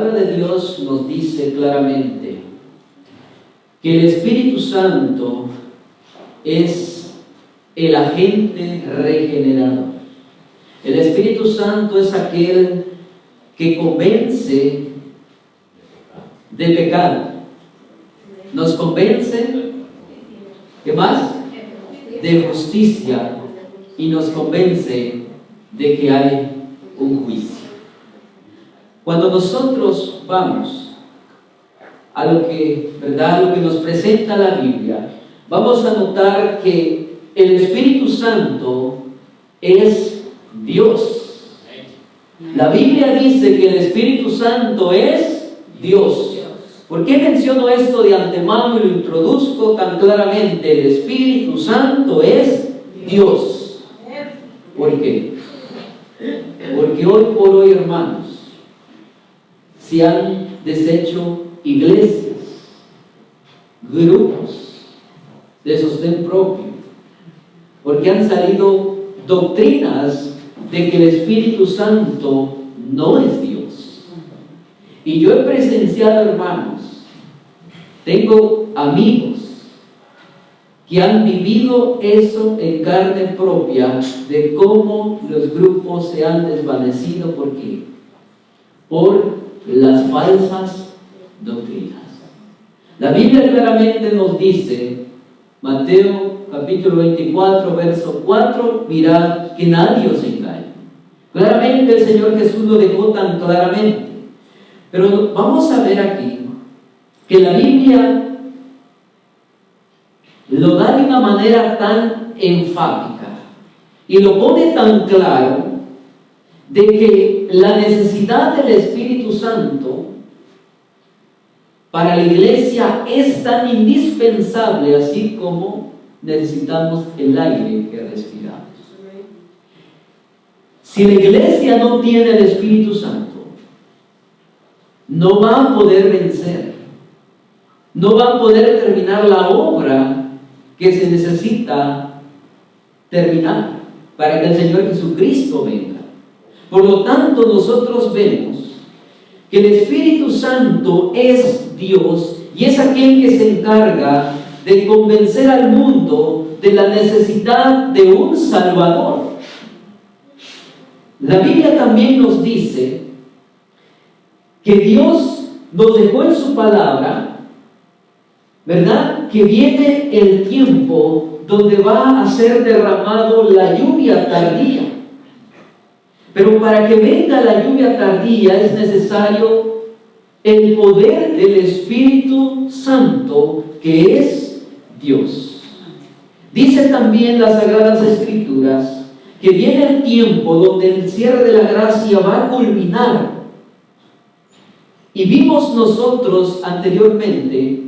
palabra de Dios nos dice claramente que el Espíritu Santo es el agente regenerador. El Espíritu Santo es aquel que convence de pecado. Nos convence, ¿qué más? De justicia, y nos convence de que hay un juicio. Cuando nosotros vamos a lo que, ¿verdad?, lo que nos presenta la Biblia, vamos a notar que el Espíritu Santo es Dios. La Biblia dice que el Espíritu Santo es Dios. ¿Por qué menciono esto de antemano y lo introduzco tan claramente? El Espíritu Santo es Dios. ¿Por qué? Porque hoy por hoy, hermanos, se han deshecho iglesias, grupos de sostén propio, porque han salido doctrinas de que el Espíritu Santo no es Dios. Y yo he presenciado, hermanos, tengo amigos que han vivido eso en carne propia, de cómo los grupos se han desvanecido. ¿Por qué? Por las falsas doctrinas. La Biblia claramente nos dice, Mateo capítulo 24, verso 4, mirad que nadie os engañe. Claramente el Señor Jesús lo dejó tan claramente. Pero vamos a ver aquí que la Biblia lo da de una manera tan enfática y lo pone tan claro de que la necesidad del Espíritu Santo para la iglesia es tan indispensable, así como necesitamos el aire que respiramos. Si la iglesia no tiene el Espíritu Santo, no va a poder vencer, no va a poder terminar la obra que se necesita terminar para que el Señor Jesucristo venga. Por lo tanto, nosotros vemos que el Espíritu Santo es Dios y es aquel que se encarga de convencer al mundo de la necesidad de un Salvador. La Biblia también nos dice que Dios nos dejó en su palabra, ¿verdad?, que viene el tiempo donde va a ser derramado la lluvia tardía. Pero para que venga la lluvia tardía es necesario el poder del Espíritu Santo, que es Dios. Dice también las Sagradas Escrituras que viene el tiempo donde el cierre de la gracia va a culminar. Y vimos nosotros anteriormente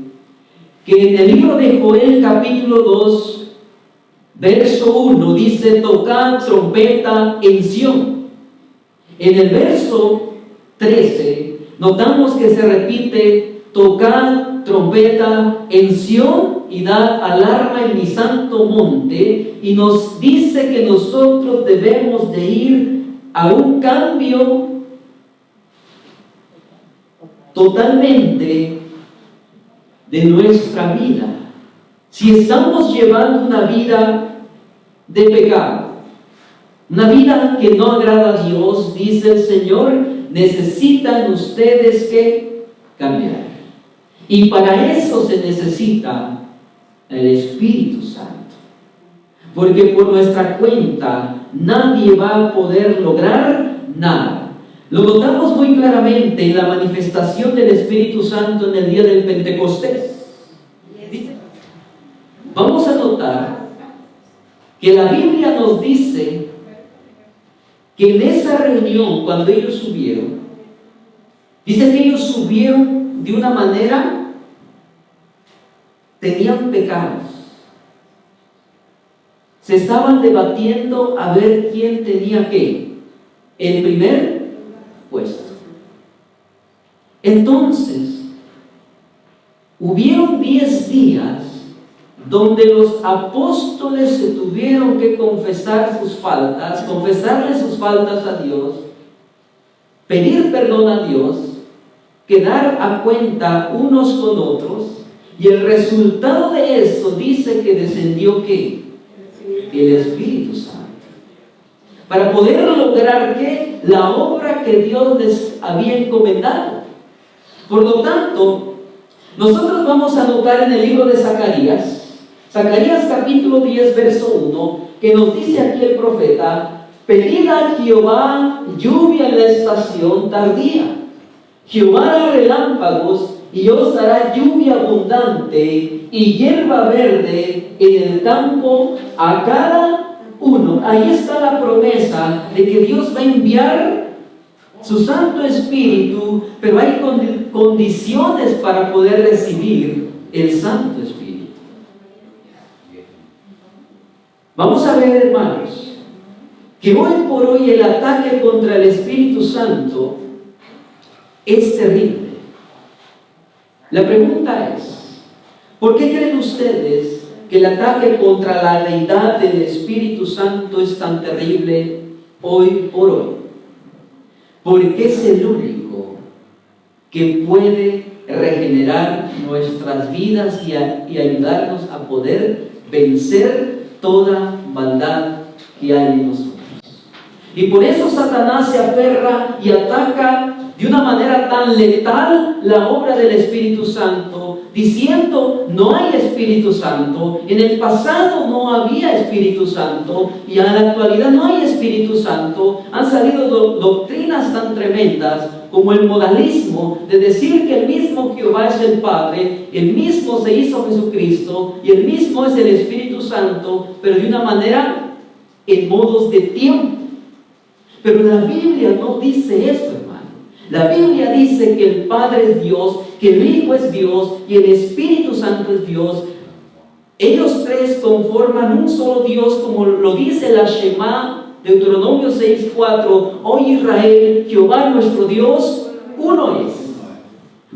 que en el libro de Joel capítulo 2, verso 1, dice: tocad trompeta en Sión. En el verso 13 notamos que se repite: tocad trompeta en Sión y dad alarma en mi santo monte. Y nos dice que nosotros debemos de ir a un cambio totalmente de nuestra vida. Si estamos llevando una vida de pecado, una vida que no agrada a Dios, dice el Señor, necesitan ustedes que cambiar. Y para eso se necesita el Espíritu Santo. Porque por nuestra cuenta nadie va a poder lograr nada. Lo notamos muy claramente en la manifestación del Espíritu Santo en el día del Pentecostés. Vamos a notar que la Biblia nos dice que en esa reunión, cuando ellos subieron, dice que ellos subieron de una manera, tenían pecados. Se estaban debatiendo a ver quién tenía qué, el primer puesto. Entonces, hubieron 10 días donde los apóstoles se tuvieron que confesar sus faltas, confesarle sus faltas a Dios, pedir perdón a Dios, que dar a cuenta unos con otros, y el resultado de eso dice que descendió ¿qué? El Espíritu Santo. Para poder lograr ¿qué? La obra que Dios les había encomendado. Por lo tanto, nosotros vamos a notar en el libro de Zacarías capítulo 10, verso 1, que nos dice aquí el profeta: pedid a Jehová lluvia en la estación tardía. Jehová hará relámpagos y os dará lluvia abundante y hierba verde en el campo a cada uno. Ahí está la promesa de que Dios va a enviar su Santo Espíritu, pero hay condiciones para poder recibir el Santo Espíritu. Vamos a ver, hermanos, que hoy por hoy el ataque contra el Espíritu Santo es terrible. La pregunta es, ¿por qué creen ustedes que el ataque contra la deidad del Espíritu Santo es tan terrible hoy por hoy? Porque es el único que puede regenerar nuestras vidas y ayudarnos a poder vencer toda maldad que hay en nosotros. Y por eso Satanás se aferra y ataca de una manera tan letal la obra del Espíritu Santo, diciendo: no hay Espíritu Santo, en el pasado no había Espíritu Santo y en la actualidad no hay Espíritu Santo. Han salido doctrinas tan tremendas como el modalismo, de decir que el mismo Jehová es el Padre, el mismo se hizo Jesucristo y el mismo es el Espíritu Santo, pero de una manera en modos de tiempo. Pero la Biblia no dice eso, hermano. La Biblia dice que el Padre es Dios, que el Hijo es Dios y el Espíritu Santo es Dios. Ellos tres conforman un solo Dios, como lo dice la Shema, Deuteronomio 6:4. Oye Israel, Jehová nuestro Dios, uno es.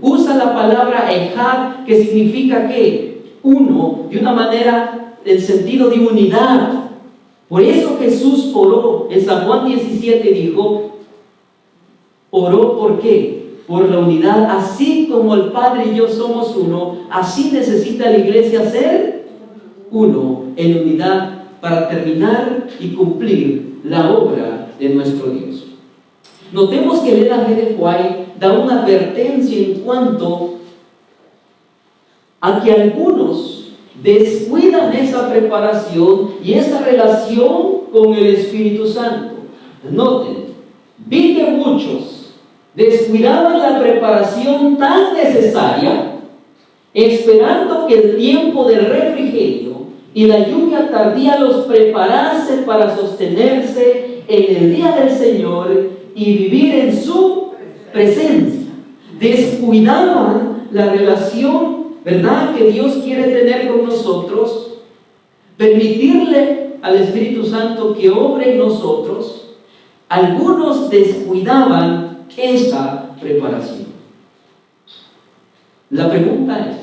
Usa la palabra Ejad, que significa ¿qué? Uno, de una manera, el sentido de unidad. Por eso Jesús oró en San Juan 17, dijo, oró ¿por qué? Por la unidad. Así como el Padre y yo somos uno, así necesita la iglesia ser uno en unidad para terminar y cumplir la obra de nuestro Dios. Notemos que Ellen G. de White da una advertencia en cuanto a que algunos descuidan esa preparación y esa relación con el Espíritu Santo. Noten, vi que muchos descuidaban la preparación tan necesaria, esperando que el tiempo del refrigerio y la lluvia tardía los preparase para sostenerse en el día del Señor y vivir en su presencia. Descuidaban la relación, ¿verdad?, que Dios quiere tener con nosotros, permitirle al Espíritu Santo que obre en nosotros. Algunos descuidaban esa preparación. La pregunta es,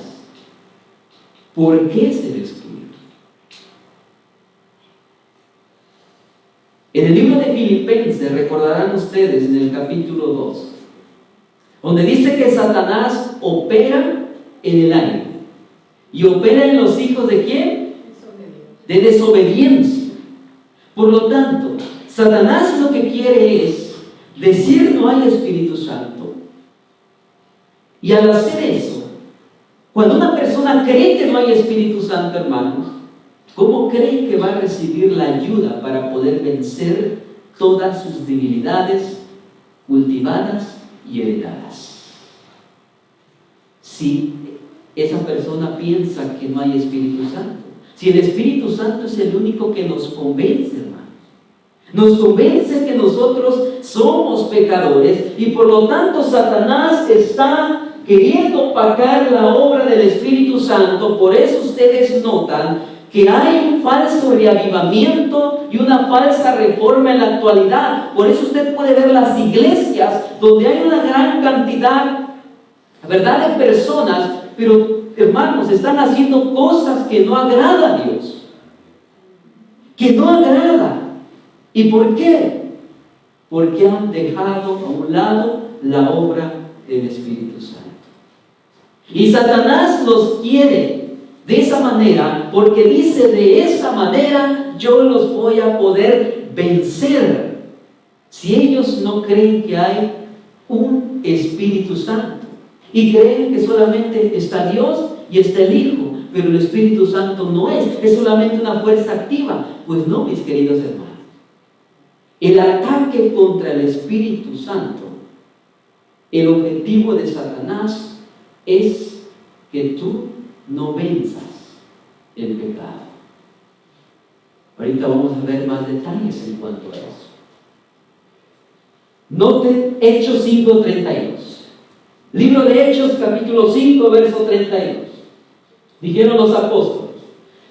¿por qué se descuida? En el libro de Filipenses, recordarán ustedes en el capítulo 2, donde dice que Satanás opera en el aire. ¿Y opera en los hijos de quién? De desobediencia. Por lo tanto, Satanás lo que quiere es decir no hay Espíritu Santo. Y al hacer eso, cuando una persona cree que no hay Espíritu Santo, hermanos, ¿cómo creen que va a recibir la ayuda para poder vencer todas sus debilidades cultivadas y heredadas? Si esa persona piensa que no hay Espíritu Santo, si el Espíritu Santo es el único que nos convence, hermanos, nos convence que nosotros somos pecadores y por lo tanto Satanás está queriendo opacar la obra del Espíritu Santo. Por eso ustedes notan que hay un falso reavivamiento y una falsa reforma en la actualidad. Por eso usted puede ver las iglesias donde hay una gran cantidad, ¿verdad?, de personas, pero hermanos, están haciendo cosas que no agradan a Dios, que no agrada. ¿Y por qué? Porque han dejado a un lado la obra del Espíritu Santo. Y Satanás los quiere de esa manera, porque dice: de esa manera yo los voy a poder vencer, si ellos no creen que hay un Espíritu Santo y creen que solamente está Dios y está el Hijo, pero el Espíritu Santo no es solamente una fuerza activa. Pues no, mis queridos hermanos. El ataque contra el Espíritu Santo, el objetivo de Satanás es que tú no venzas el pecado. Ahorita vamos a ver más detalles en cuanto a eso. Noten Hechos 5:32. Libro de Hechos, capítulo 5, verso 32. Dijeron los apóstoles: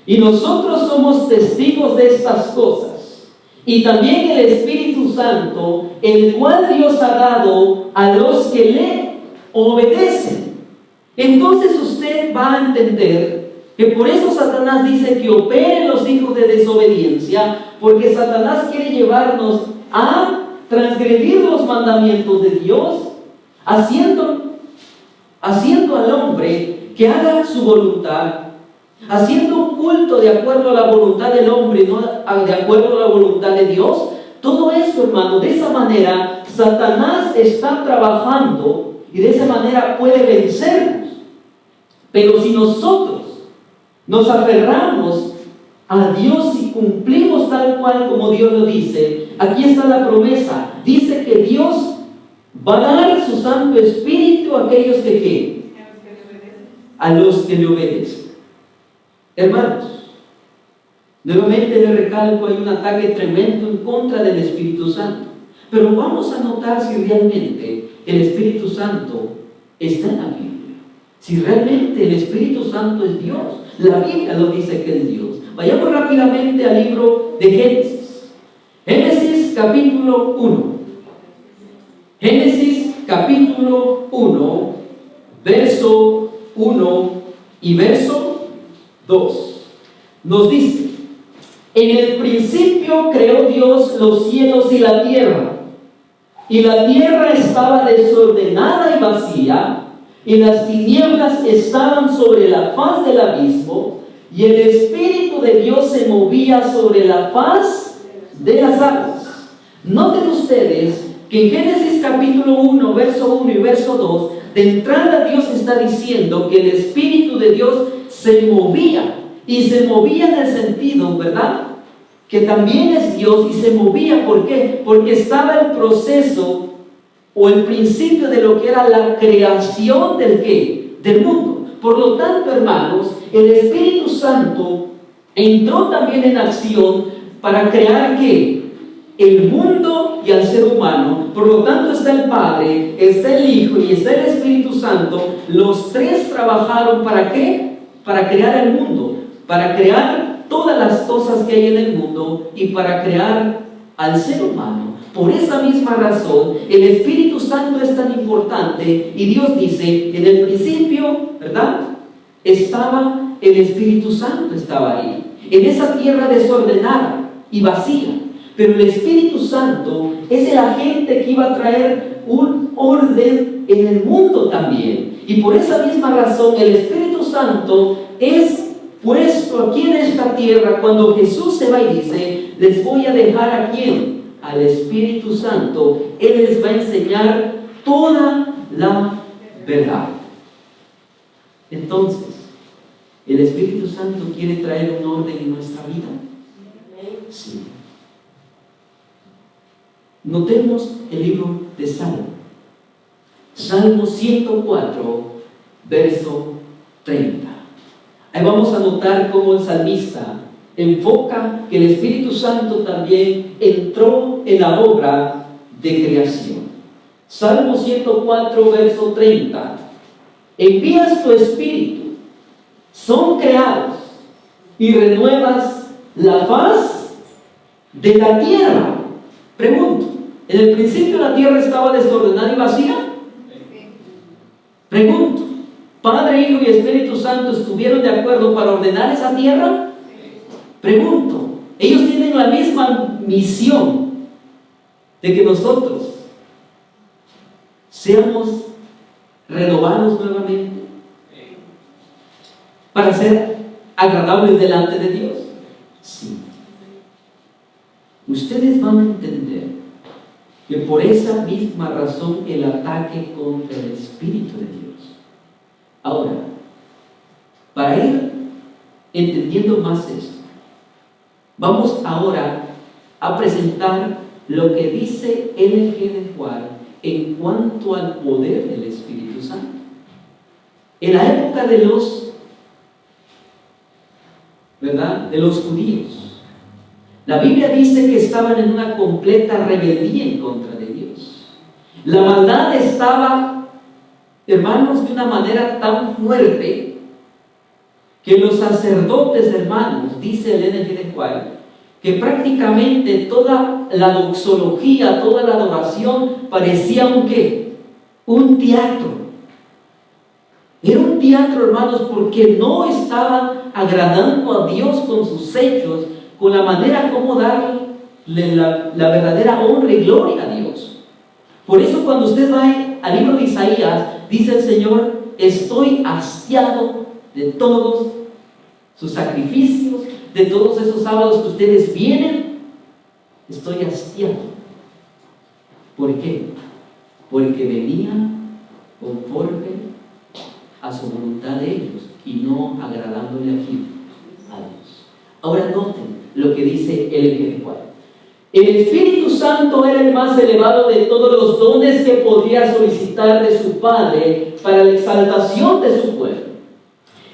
y nosotros somos testigos de estas cosas, y también el Espíritu Santo, el cual Dios ha dado a los que le obedecen. Entonces usted va a entender que por eso Satanás dice que operen los hijos de desobediencia, porque Satanás quiere llevarnos a transgredir los mandamientos de Dios, haciendo al hombre que haga su voluntad, haciendo un culto de acuerdo a la voluntad del hombre, no de acuerdo a la voluntad de Dios. Todo esto, hermano, de esa manera Satanás está trabajando y de esa manera puede vencernos. Pero si nosotros nos aferramos a Dios y cumplimos tal cual como Dios lo dice, aquí está la promesa. Dice que Dios va a dar su Santo Espíritu a aquellos que ¿qué? A los que le obedecen. Hermanos, nuevamente le recalco, hay un ataque tremendo en contra del Espíritu Santo. Pero vamos a notar si realmente el Espíritu Santo está en la Biblia. Si realmente el Espíritu Santo es Dios. La Biblia lo dice que es Dios. Vayamos rápidamente al libro de Génesis. Génesis capítulo 1. Génesis capítulo 1, verso 1 y verso 2. Nos dice: en el principio creó Dios los cielos y la tierra estaba desordenada y vacía, y las tinieblas estaban sobre la faz del abismo, y el Espíritu de Dios se movía sobre la faz de las aguas. Noten ustedes que en Génesis capítulo 1, verso 1 y verso 2, de entrada Dios está diciendo que el Espíritu de Dios se movía, y se movía en el sentido, ¿verdad?, que también es Dios, y se movía. ¿Por qué? Porque estaba el proceso o el principio de lo que era la creación del ¿qué? Del mundo. Por lo tanto, hermanos, el Espíritu Santo entró también en acción para crear ¿qué? El mundo y al ser humano. Por lo tanto, está el Padre, está el Hijo y está el Espíritu Santo. Los tres trabajaron ¿para qué? Para crear el mundo, para crear todas las cosas que hay en el mundo y para crear al ser humano. Por esa misma razón, el Espíritu Santo es tan importante, y Dios dice: en el principio, ¿verdad?, estaba el Espíritu Santo, estaba ahí, en esa tierra desordenada y vacía. Pero el Espíritu Santo es el agente que iba a traer un orden en el mundo también. Y por esa misma razón, el Espíritu Santo es puesto aquí en esta tierra. Cuando Jesús se va y dice: les voy a dejar a ¿quién? Al Espíritu Santo. Él les va a enseñar toda la verdad. Entonces, ¿el Espíritu Santo quiere traer un orden en nuestra vida? Sí. Notemos el libro de Salmo. Salmo 104, verso 30. Ahí vamos a notar cómo el salmista enfoca que el Espíritu Santo también entró en la obra de creación. Salmo 104, verso 30. Envías tu Espíritu, son creados, y renuevas la faz de la tierra. Pregunto, ¿en el principio la tierra estaba desordenada y vacía? Pregunto, ¿Padre, Hijo y Espíritu Santo estuvieron de acuerdo para ordenar esa tierra? Pregunto, ellos tienen la misma misión de que nosotros seamos renovados nuevamente para ser agradables delante de Dios? Sí. Ustedes van a entender que por esa misma razón el ataque contra el Espíritu de Dios. Ahora, para ir entendiendo más esto, vamos ahora a presentar lo que dice L.G. de White en cuanto al poder del Espíritu Santo. En la época de los judíos, la Biblia dice que estaban en una completa rebeldía en contra de Dios. La maldad estaba, hermanos, de una manera tan fuerte que los sacerdotes, hermanos, dice el N.G. de White, que prácticamente toda la doxología, toda la adoración parecía un ¿qué? Un teatro. Era un teatro, hermanos, porque no estaban agradando a Dios con sus hechos, con la manera como darle la verdadera honra y gloria a Dios. Por eso cuando usted va al libro de Isaías, dice el Señor: estoy hastiado de todos sus sacrificios, de todos esos sábados que ustedes vienen. Estoy hastiado. ¿Por qué? Porque venían conforme a su voluntad de ellos y no agradándole a Dios. Ahora noten lo que dice el White. El Espíritu Santo era el más elevado de todos los dones que podría solicitar de su Padre para la exaltación de su pueblo.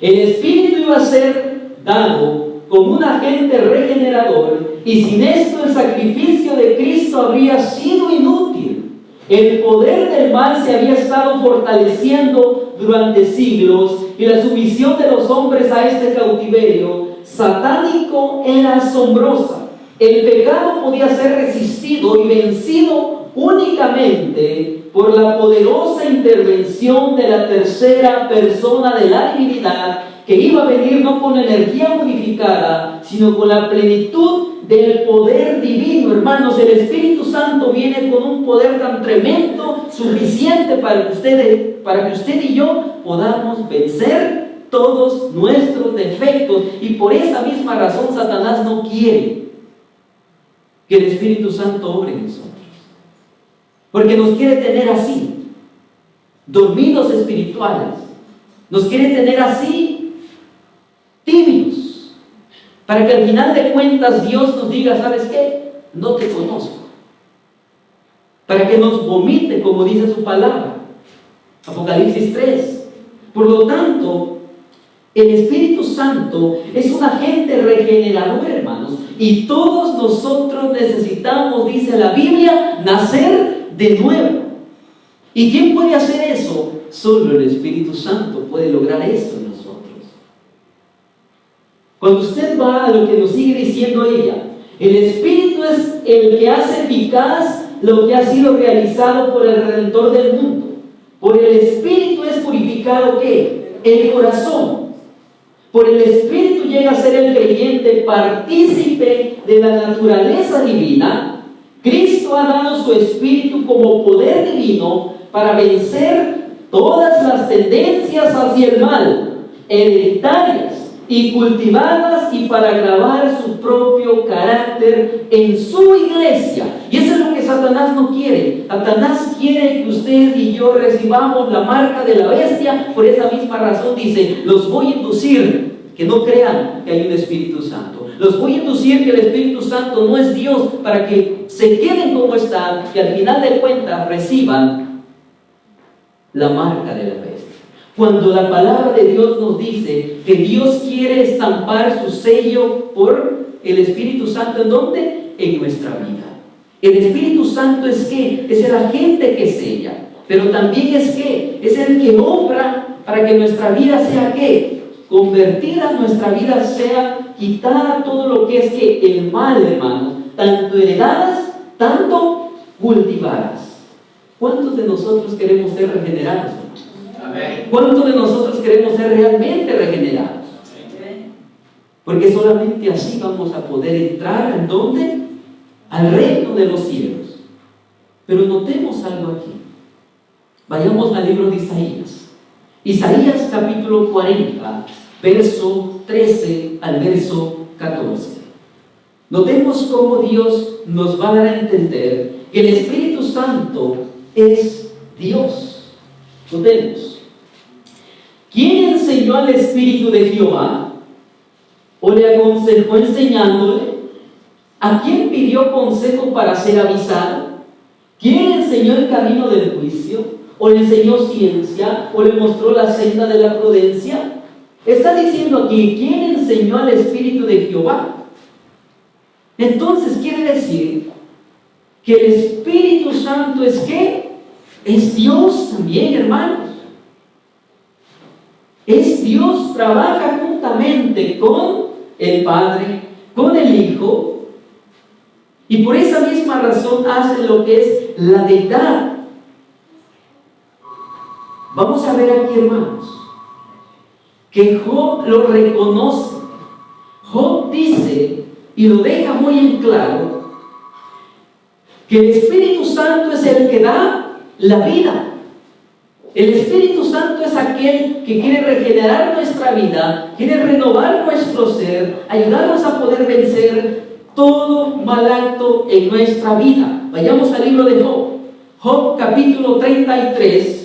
El Espíritu iba a ser dado como un agente regenerador, y sin esto el sacrificio de Cristo habría sido inútil. El poder del mal se había estado fortaleciendo durante siglos, y la sumisión de los hombres a este cautiverio satánico era asombrosa. El pecado podía ser resistido y vencido únicamente por la poderosa intervención de la tercera persona de la divinidad, que iba a venir no con energía modificada, sino con la plenitud del poder divino. Hermanos, el Espíritu Santo viene con un poder tan tremendo, suficiente para que usted y yo podamos vencer todos nuestros defectos. Y por esa misma razón Satanás no quiere que el Espíritu Santo obre en nosotros, porque nos quiere tener así, dormidos espirituales. Nos quiere tener así, tibios, para que al final de cuentas Dios nos diga: ¿sabes qué? No te conozco. Para que nos vomite, como dice su palabra, Apocalipsis 3. Por lo tanto, el Espíritu Santo es un agente regenerador, hermanos, y todos nosotros necesitamos, dice la Biblia, nacer de nuevo. ¿Y quién puede hacer eso? Solo el Espíritu Santo puede lograr eso en nosotros. Cuando usted va a lo que nos sigue diciendo ella, el Espíritu es el que hace eficaz lo que ha sido realizado por el Redentor del mundo. Por el Espíritu es purificado ¿qué? El corazón. Por el Espíritu llega a ser el creyente partícipe de la naturaleza divina. Cristo ha dado su Espíritu como poder divino para vencer todas las tendencias hacia el mal, hereditarias y cultivadas, y para grabar su propio carácter en su iglesia. Y eso es lo que Satanás no quiere. Satanás quiere que usted y yo recibamos la marca de la bestia. Por esa misma razón dice: los voy a inducir que no crean que hay un Espíritu Santo. Los voy a inducir que el Espíritu Santo no es Dios, para que se queden como están y al final de cuentas reciban la marca de la bestia. Cuando la palabra de Dios nos dice que Dios quiere estampar su sello por el Espíritu Santo, ¿en dónde? En nuestra vida. El Espíritu Santo es ¿qué? Es el agente que sella, pero también es ¿qué? Es el que obra para que nuestra vida sea ¿qué? Convertida, nuestra vida sea quitada todo lo que es que el mal, hermanos, tanto heredadas, tanto cultivadas. ¿Cuántos de nosotros queremos ser regenerados? Amén. ¿Cuántos de nosotros queremos ser realmente regenerados? Porque solamente así vamos a poder entrar ¿en dónde? Al reino de los cielos. Pero notemos algo aquí. Vayamos al libro de Isaías. Isaías capítulo 40, verso 13 al verso 14. Notemos cómo Dios nos va a dar a entender que el Espíritu Santo es Dios. Notemos. ¿Quién enseñó al Espíritu de Jehová? ¿O le aconsejó enseñándole? ¿A quién pidió consejo para ser avisado? ¿Quién enseñó el camino del juicio? ¿O le enseñó ciencia? ¿O le mostró la senda de la prudencia? Está diciendo aquí, ¿quién enseñó al Espíritu de Jehová? Entonces quiere decir que el Espíritu Santo es ¿qué? Es Dios también, hermanos. Es Dios, trabaja juntamente con el Padre, con el Hijo, y por esa misma razón hace lo que es la deidad. Vamos a ver aquí, hermanos, que Job lo reconoce. Job dice, y lo deja muy en claro, que el Espíritu Santo es el que da la vida. El Espíritu Santo es aquel que quiere regenerar nuestra vida, quiere renovar nuestro ser, ayudarnos a poder vencer todo mal acto en nuestra vida. Vayamos al libro de Job. Job capítulo 33,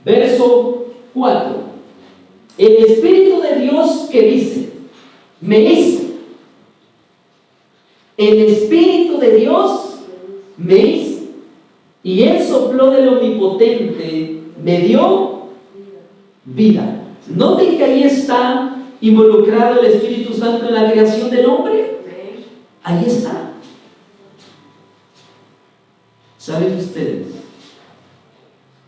verso 4. El Espíritu de Dios que dice, me hizo. El Espíritu de Dios me hizo. Y Él sopló del Omnipotente, me dio vida. Noten que ahí está involucrado el Espíritu Santo en la creación del hombre. Ahí está. ¿Saben ustedes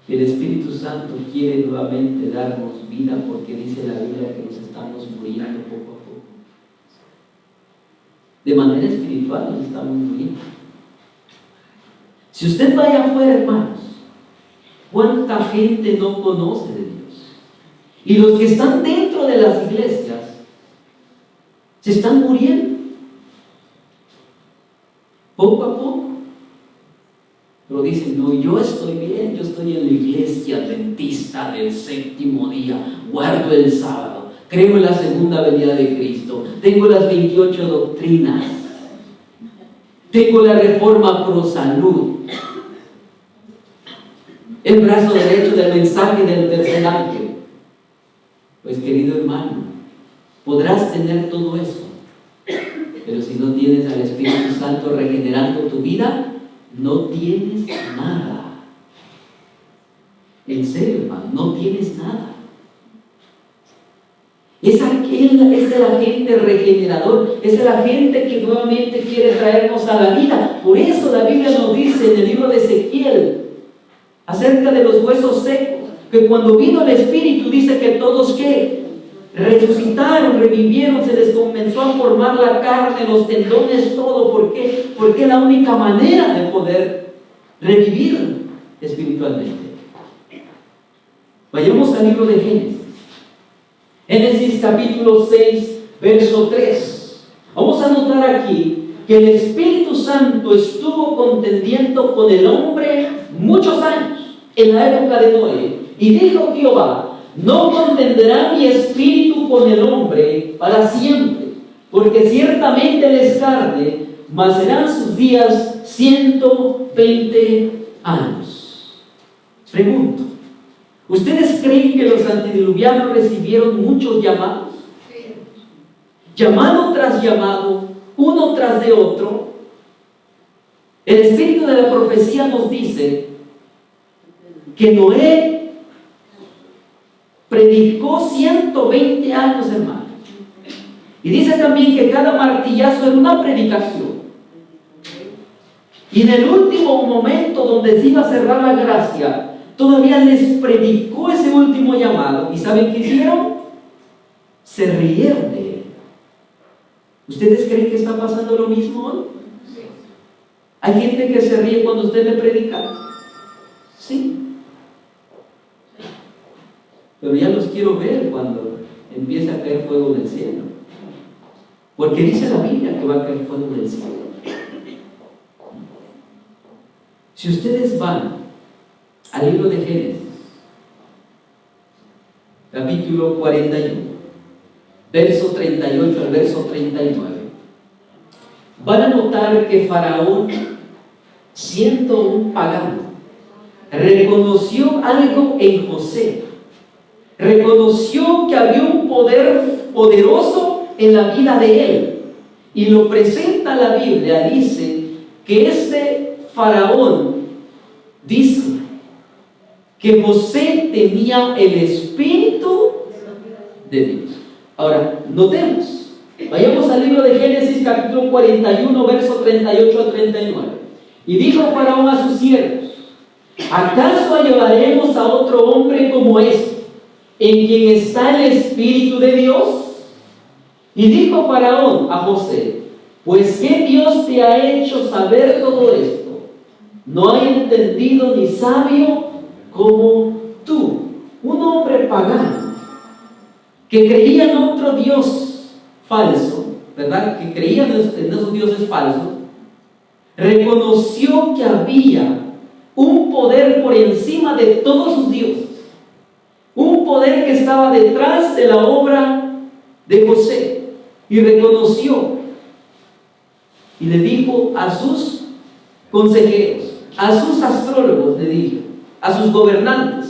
que el Espíritu Santo quiere nuevamente darnos vida? Porque dice la Biblia que nos estamos muriendo poco a poco. De manera espiritual nos estamos muriendo. Si usted vaya afuera, hermanos, ¿cuánta gente no conoce de Dios? Y los que están dentro de las iglesias se están muriendo poco a poco. Pero dicen, no, yo estoy bien, yo estoy en la iglesia adventista del séptimo día, guardo el sábado, creo en la segunda venida de Cristo, tengo las 28 doctrinas, tengo la reforma pro salud, el brazo derecho del mensaje del tercer ángel. Pues querido hermano, podrás tener todo eso, pero si no tienes al Espíritu Santo regenerando tu vida, no tienes nada. En serio, hermano, no tienes nada. Es el agente regenerador, es el agente que nuevamente quiere traernos a la vida. Por eso la Biblia nos dice en el libro de Ezequiel acerca de los huesos secos, que cuando vino el Espíritu dice que todos ¿qué? Resucitaron, revivieron, se les comenzó a formar la carne, los tendones, todo. ¿Por qué? Porque es la única manera de poder revivir espiritualmente. Vayamos al libro de Génesis. Génesis capítulo 6, verso 3. Vamos a notar aquí que el Espíritu Santo estuvo contendiendo con el hombre muchos años en la época de Noé. Y dijo Jehová, no contenderá mi espíritu con el hombre para siempre, porque ciertamente él es carne, mas serán sus días 120 años. Pregunto, ¿ustedes creen que los antediluvianos recibieron muchos llamados? Llamado tras llamado, uno tras de otro. El espíritu de la profecía nos dice que Noé predicó 120 años, hermano. Y dice también que cada martillazo era una predicación. Y en el último momento donde se iba a cerrar la gracia, todavía les predicó ese último llamado. ¿Y saben qué hicieron? Se rieron de él. ¿Ustedes creen que está pasando lo mismo hoy? ¿Hay gente que se ríe cuando usted le predica? Sí. Pero ya los quiero ver cuando empiece a caer fuego del cielo. Porque dice la Biblia que va a caer fuego del cielo. Si ustedes van al libro de Génesis, capítulo 41, verso 38 al verso 39, van a notar que Faraón, siendo un pagano, reconoció algo en José. Reconoció que había un poder poderoso en la vida de él. Y lo presenta la Biblia, dice que este Faraón dice que José tenía el Espíritu de Dios. Ahora, notemos, vayamos al libro de Génesis capítulo 41, verso 38 a 39. Y dijo Faraón a sus siervos: ¿acaso ayudaremos a otro hombre como este, en quien está el Espíritu de Dios? Y dijo Faraón a José: pues ¿qué Dios te ha hecho saber todo esto? No hay entendido ni sabio como tú. Un hombre pagano que creía en otro Dios falso, ¿verdad? Que creía en esos dioses falsos, reconoció que había un poder por encima de todos sus dioses, un poder que estaba detrás de la obra de José, y reconoció y le dijo a sus consejeros, a sus astrólogos, le dijo, a sus gobernantes: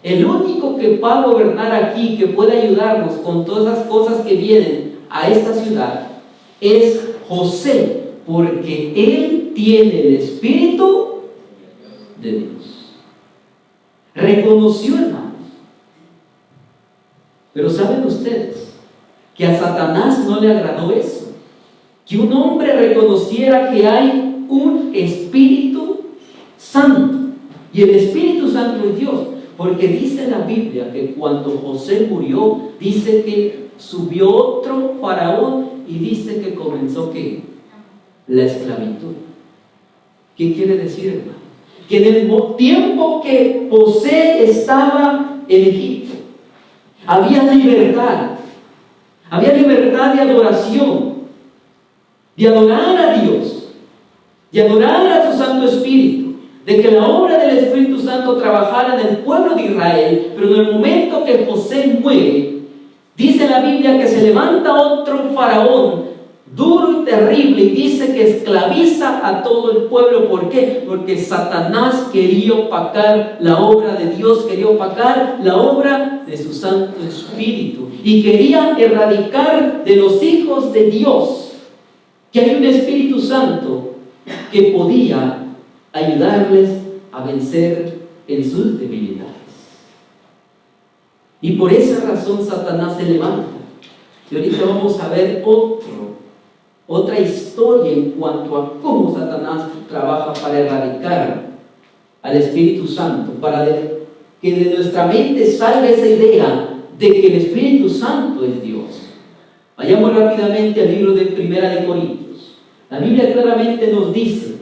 el único que va a gobernar aquí, que puede ayudarnos con todas las cosas que vienen a esta ciudad, es José, porque él tiene el Espíritu de Dios. Reconoció, hermanos. Pero ¿saben ustedes que a Satanás no le agradó eso? Que un hombre reconociera que hay un Espíritu Santo, y el Espíritu Santo es Dios, porque dice la Biblia que cuando José murió, dice que subió otro faraón y dice que comenzó ¿qué? La esclavitud. ¿Qué quiere decir, hermano? Que en el tiempo que José estaba en Egipto, había libertad de adoración, de adorar a Dios, de adorar a su Santo Espíritu, de que la obra del Espíritu Santo trabajara en el pueblo de Israel. Pero en el momento que José muere, dice la Biblia que se levanta otro faraón duro y terrible, y dice que esclaviza a todo el pueblo. ¿Por qué? Porque Satanás quería opacar la obra de Dios, quería opacar la obra de su Santo Espíritu, y quería erradicar de los hijos de Dios que hay un Espíritu Santo que podía ayudarles a vencer en sus debilidades. Y por esa razón Satanás se levanta. Y ahorita vamos a ver otra historia en cuanto a cómo Satanás trabaja para erradicar al Espíritu Santo, para que de nuestra mente salga esa idea de que el Espíritu Santo es Dios. Vayamos rápidamente al libro de Primera de Corintios. La Biblia claramente nos dice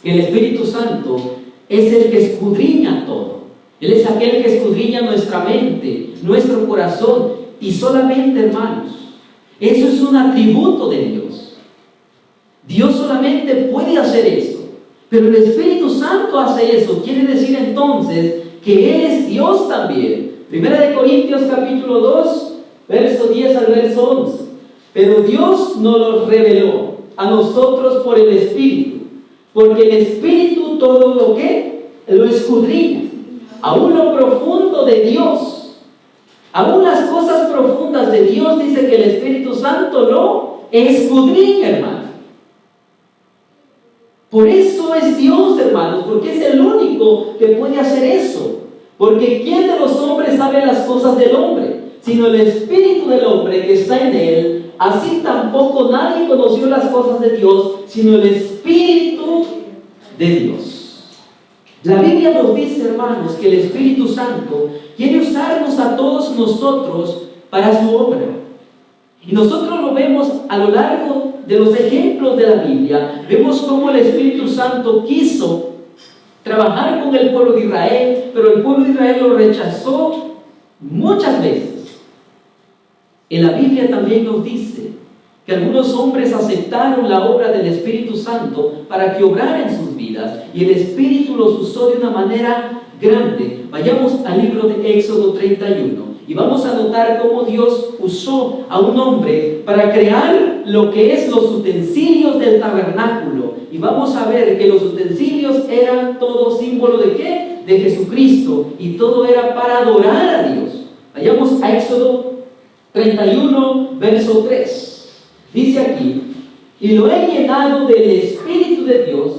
que el Espíritu Santo es el que escudriña todo. Él es aquel que escudriña nuestra mente, nuestro corazón. Y solamente, hermanos, eso es un atributo de Dios. Dios solamente puede hacer eso, pero el Espíritu Santo hace eso. Quiere decir entonces que Él es Dios también. Primera de Corintios capítulo 2, verso 10 al verso 11. Pero Dios nos lo reveló a nosotros por el Espíritu, porque el Espíritu todo lo que lo escudriña, aún lo profundo de Dios, aún las cosas profundas de Dios. Dice que el Espíritu Santo lo escudriña, hermano. Por eso es Dios, hermanos, porque es el único que puede hacer eso. Porque ¿quién de los hombres sabe las cosas del hombre? Sino el Espíritu del hombre que está en él. Así tampoco nadie conoció las cosas de Dios, sino el Espíritu de Dios. La Biblia nos dice, hermanos, que el Espíritu Santo quiere usarnos a todos nosotros para su obra. Y nosotros lo vemos a lo largo de los ejemplos de la Biblia. Vemos cómo el Espíritu Santo quiso trabajar con el pueblo de Israel, pero el pueblo de Israel lo rechazó muchas veces. En la Biblia también nos dice que algunos hombres aceptaron la obra del Espíritu Santo para que obrara en sus vidas, y el Espíritu los usó de una manera grande. Vayamos al libro de Éxodo 31 Y vamos a notar cómo Dios usó a un hombre para crear lo que es los utensilios del tabernáculo. Y vamos a ver que los utensilios eran todo símbolo ¿de qué? De Jesucristo. Y todo era para adorar a Dios. Vayamos a Éxodo 31, verso 3. Dice aquí: y lo he llenado del Espíritu de Dios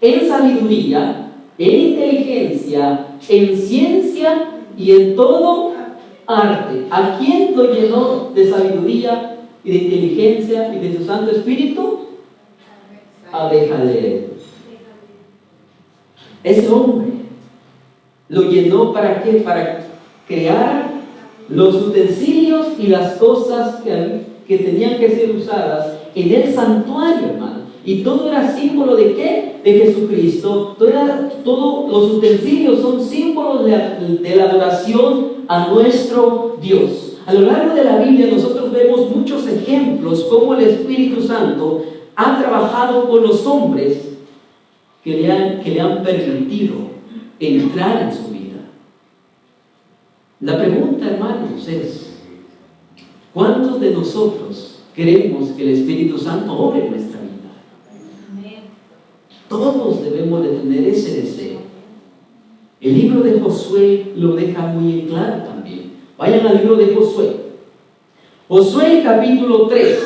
en sabiduría, en inteligencia, en ciencia y en todo arte. ¿A quién lo llenó de sabiduría y de inteligencia y de su Santo Espíritu? A Bezaleel. Ese hombre lo llenó ¿para qué? Para crear los utensilios y las cosas que tenían que ser usadas en el santuario, hermano. Y todo era símbolo ¿de qué? De Jesucristo. Todos los utensilios son símbolos de la adoración a nuestro Dios. A lo largo de la Biblia nosotros vemos muchos ejemplos cómo el Espíritu Santo ha trabajado con los hombres que le han permitido entrar en su vida. La pregunta, hermanos, es: ¿cuántos de nosotros queremos que el Espíritu Santo obre en nuestra vida? Todos debemos de tener ese deseo. El libro de Josué lo deja muy en claro también. Vayan al libro de Josué. Josué capítulo 3,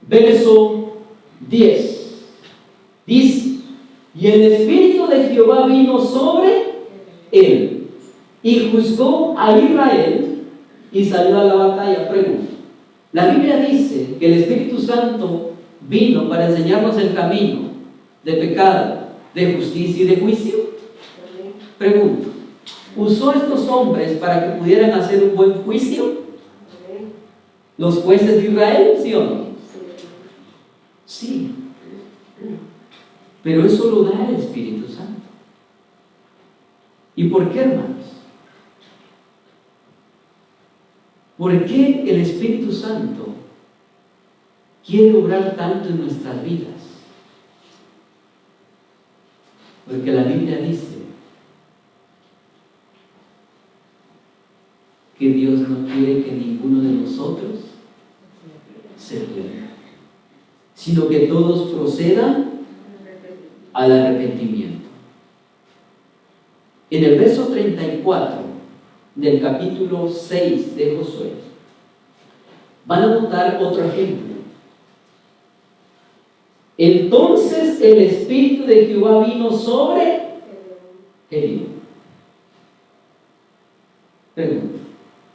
verso 10. Dice: y el Espíritu de Jehová vino sobre él, y juzgó a Israel, y salió a la batalla. Pregunta: la Biblia dice que el Espíritu Santo vino para enseñarnos el camino de pecado, de justicia y de juicio. Pregunto: ¿usó a estos hombres para que pudieran hacer un buen juicio? ¿Los jueces de Israel? ¿Sí o no? Sí. Pero eso lo da el Espíritu Santo. ¿Y por qué, hermanos? ¿Por qué el Espíritu Santo quiere obrar tanto en nuestras vidas? Porque la Biblia dice que Dios no quiere que ninguno de nosotros se pierda, sino que todos procedan al arrepentimiento. En el verso 34 del capítulo 6 de Josué van a notar otro ejemplo. Entonces el Espíritu de Jehová vino sobre Gedeón. Pregunta: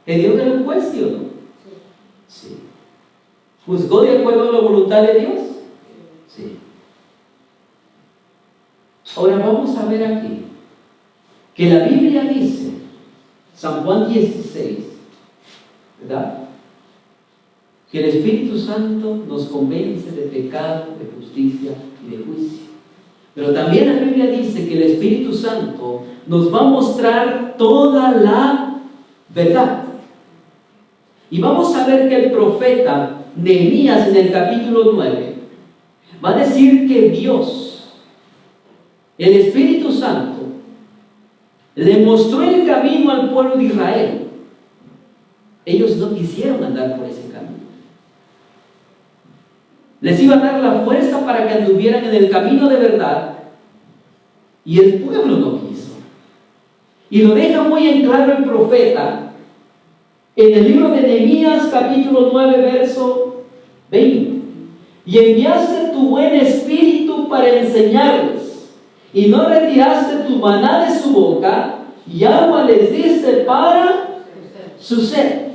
¿Gedeón era un juez, sí o no? Sí. ¿Juzgó de acuerdo a la voluntad de Dios? Sí. Ahora vamos a ver aquí que la Biblia dice, San Juan 16, ¿verdad?, que el Espíritu Santo nos convence de pecado, de justicia y de juicio. Pero también la Biblia dice que el Espíritu Santo nos va a mostrar toda la verdad. Y vamos a ver que el profeta Nehemías en el capítulo 9 va a decir que Dios, el Espíritu Santo, le mostró el camino al pueblo de Israel. Ellos no quisieron andar por ese camino. Les iba a dar la fuerza para que anduvieran en el camino de verdad, y el pueblo no quiso. Y lo deja muy en claro el profeta en el libro de Nehemías capítulo 9 verso 20: y enviaste tu buen espíritu para enseñarles, y no retiraste tu maná de su boca, y agua les diste para su sed.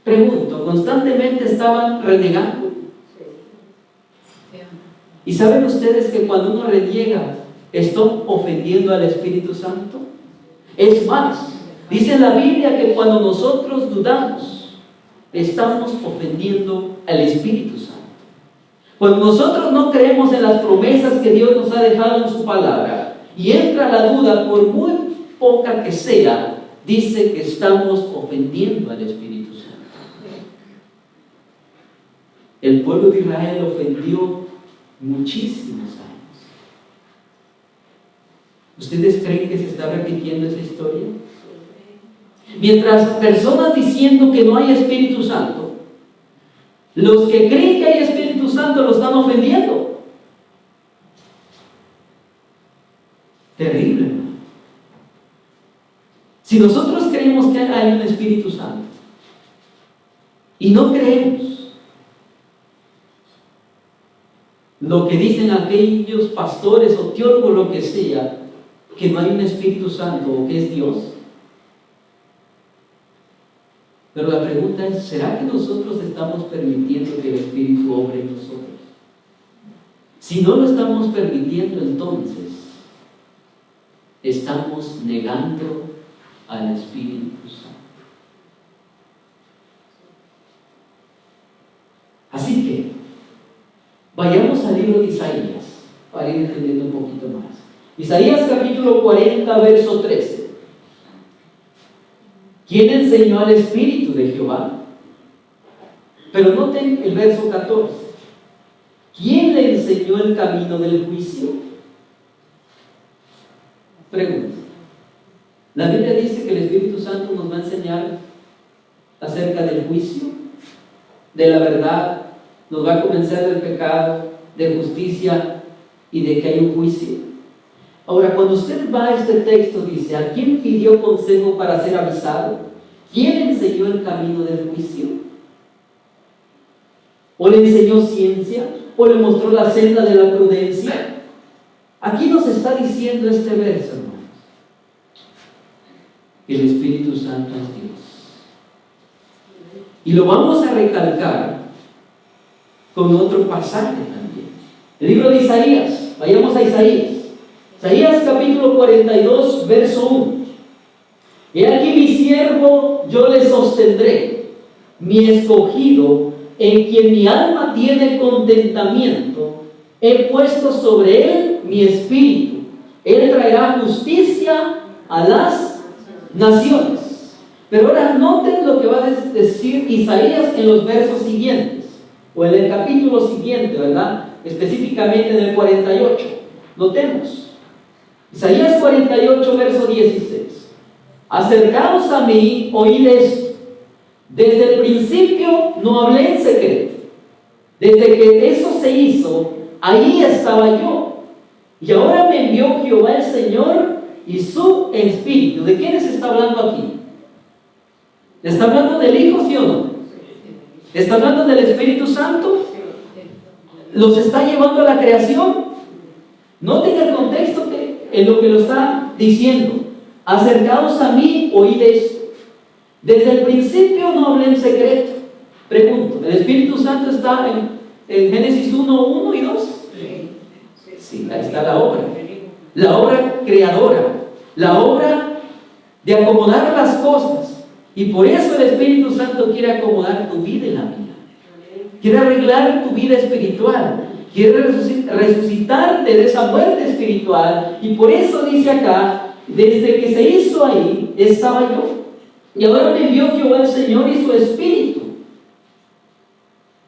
Pregunto: ¿constantemente estaban renegando? ¿Y saben ustedes que cuando uno reniega está ofendiendo al Espíritu Santo? Es más, dice la Biblia que cuando nosotros dudamos, estamos ofendiendo al Espíritu Santo. Cuando nosotros no creemos en las promesas que Dios nos ha dejado en su palabra, y entra la duda, por muy poca que sea, dice que estamos ofendiendo al Espíritu Santo. El pueblo de Israel ofendió muchísimos años. ¿Ustedes creen que se está repitiendo esa historia? Mientras personas diciendo que no hay Espíritu Santo, los que creen que hay Espíritu Santo lo están ofendiendo. Terrible, ¿no? Si nosotros creemos que hay un Espíritu Santo y no creemos lo que dicen aquellos pastores o teólogos, lo que sea, que no hay un Espíritu Santo o que es Dios. Pero la pregunta es, ¿será que nosotros estamos permitiendo que el Espíritu obre en nosotros? Si no lo estamos permitiendo, entonces estamos negando al Espíritu Santo. Así que vayamos al libro de Isaías para ir entendiendo un poquito más. Isaías capítulo 40, verso 13. ¿Quién enseñó al Espíritu de Jehová? Pero noten el verso 14. ¿Quién le enseñó el camino del juicio? Pregunta. La Biblia dice que el Espíritu Santo nos va a enseñar acerca del juicio, de la verdad, nos va a convencer del pecado, de justicia y de que hay un juicio. Ahora, cuando usted va a este texto, dice, ¿a quién pidió consejo para ser avisado? ¿Quién enseñó el camino del juicio? ¿O le enseñó ciencia? ¿O le mostró la senda de la prudencia? Aquí nos está diciendo este verso, hermanos, que el Espíritu Santo es Dios. Y lo vamos a recalcar con otro pasaje también. El libro de Isaías, vayamos a Isaías. Isaías capítulo 42, verso 1. He aquí mi siervo, yo le sostendré, mi escogido, en quien mi alma tiene contentamiento. He puesto sobre él mi espíritu. Él traerá justicia a las naciones. Pero ahora noten lo que va a decir Isaías en los versos siguientes, o en el capítulo siguiente, ¿verdad? Específicamente en el 48. Notemos. Isaías 48, verso 16. Acercaos a mí, oíd esto. Desde el principio no hablé en secreto. Desde que eso se hizo, ahí estaba yo. Y ahora me envió Jehová el Señor y su Espíritu. ¿De quiénes está hablando aquí? ¿Está hablando del Hijo, sí o no? ¿Está hablando del Espíritu Santo? ¿Los está llevando a la creación? Noten el contexto en lo que lo está diciendo. Acercaos a mí, oíd esto. Desde el principio no hablé en secreto. Pregunto, ¿el Espíritu Santo está en Génesis 1, 1 y 2? Sí, ahí está la obra. La obra creadora. La obra de acomodar las cosas. Y por eso el Espíritu Santo quiere acomodar tu vida y la mía. Quiere arreglar tu vida espiritual. Quiere resucitarte de esa muerte espiritual. Y por eso dice acá, desde que se hizo ahí, estaba yo. Y ahora me envió Jehová el Señor y su Espíritu.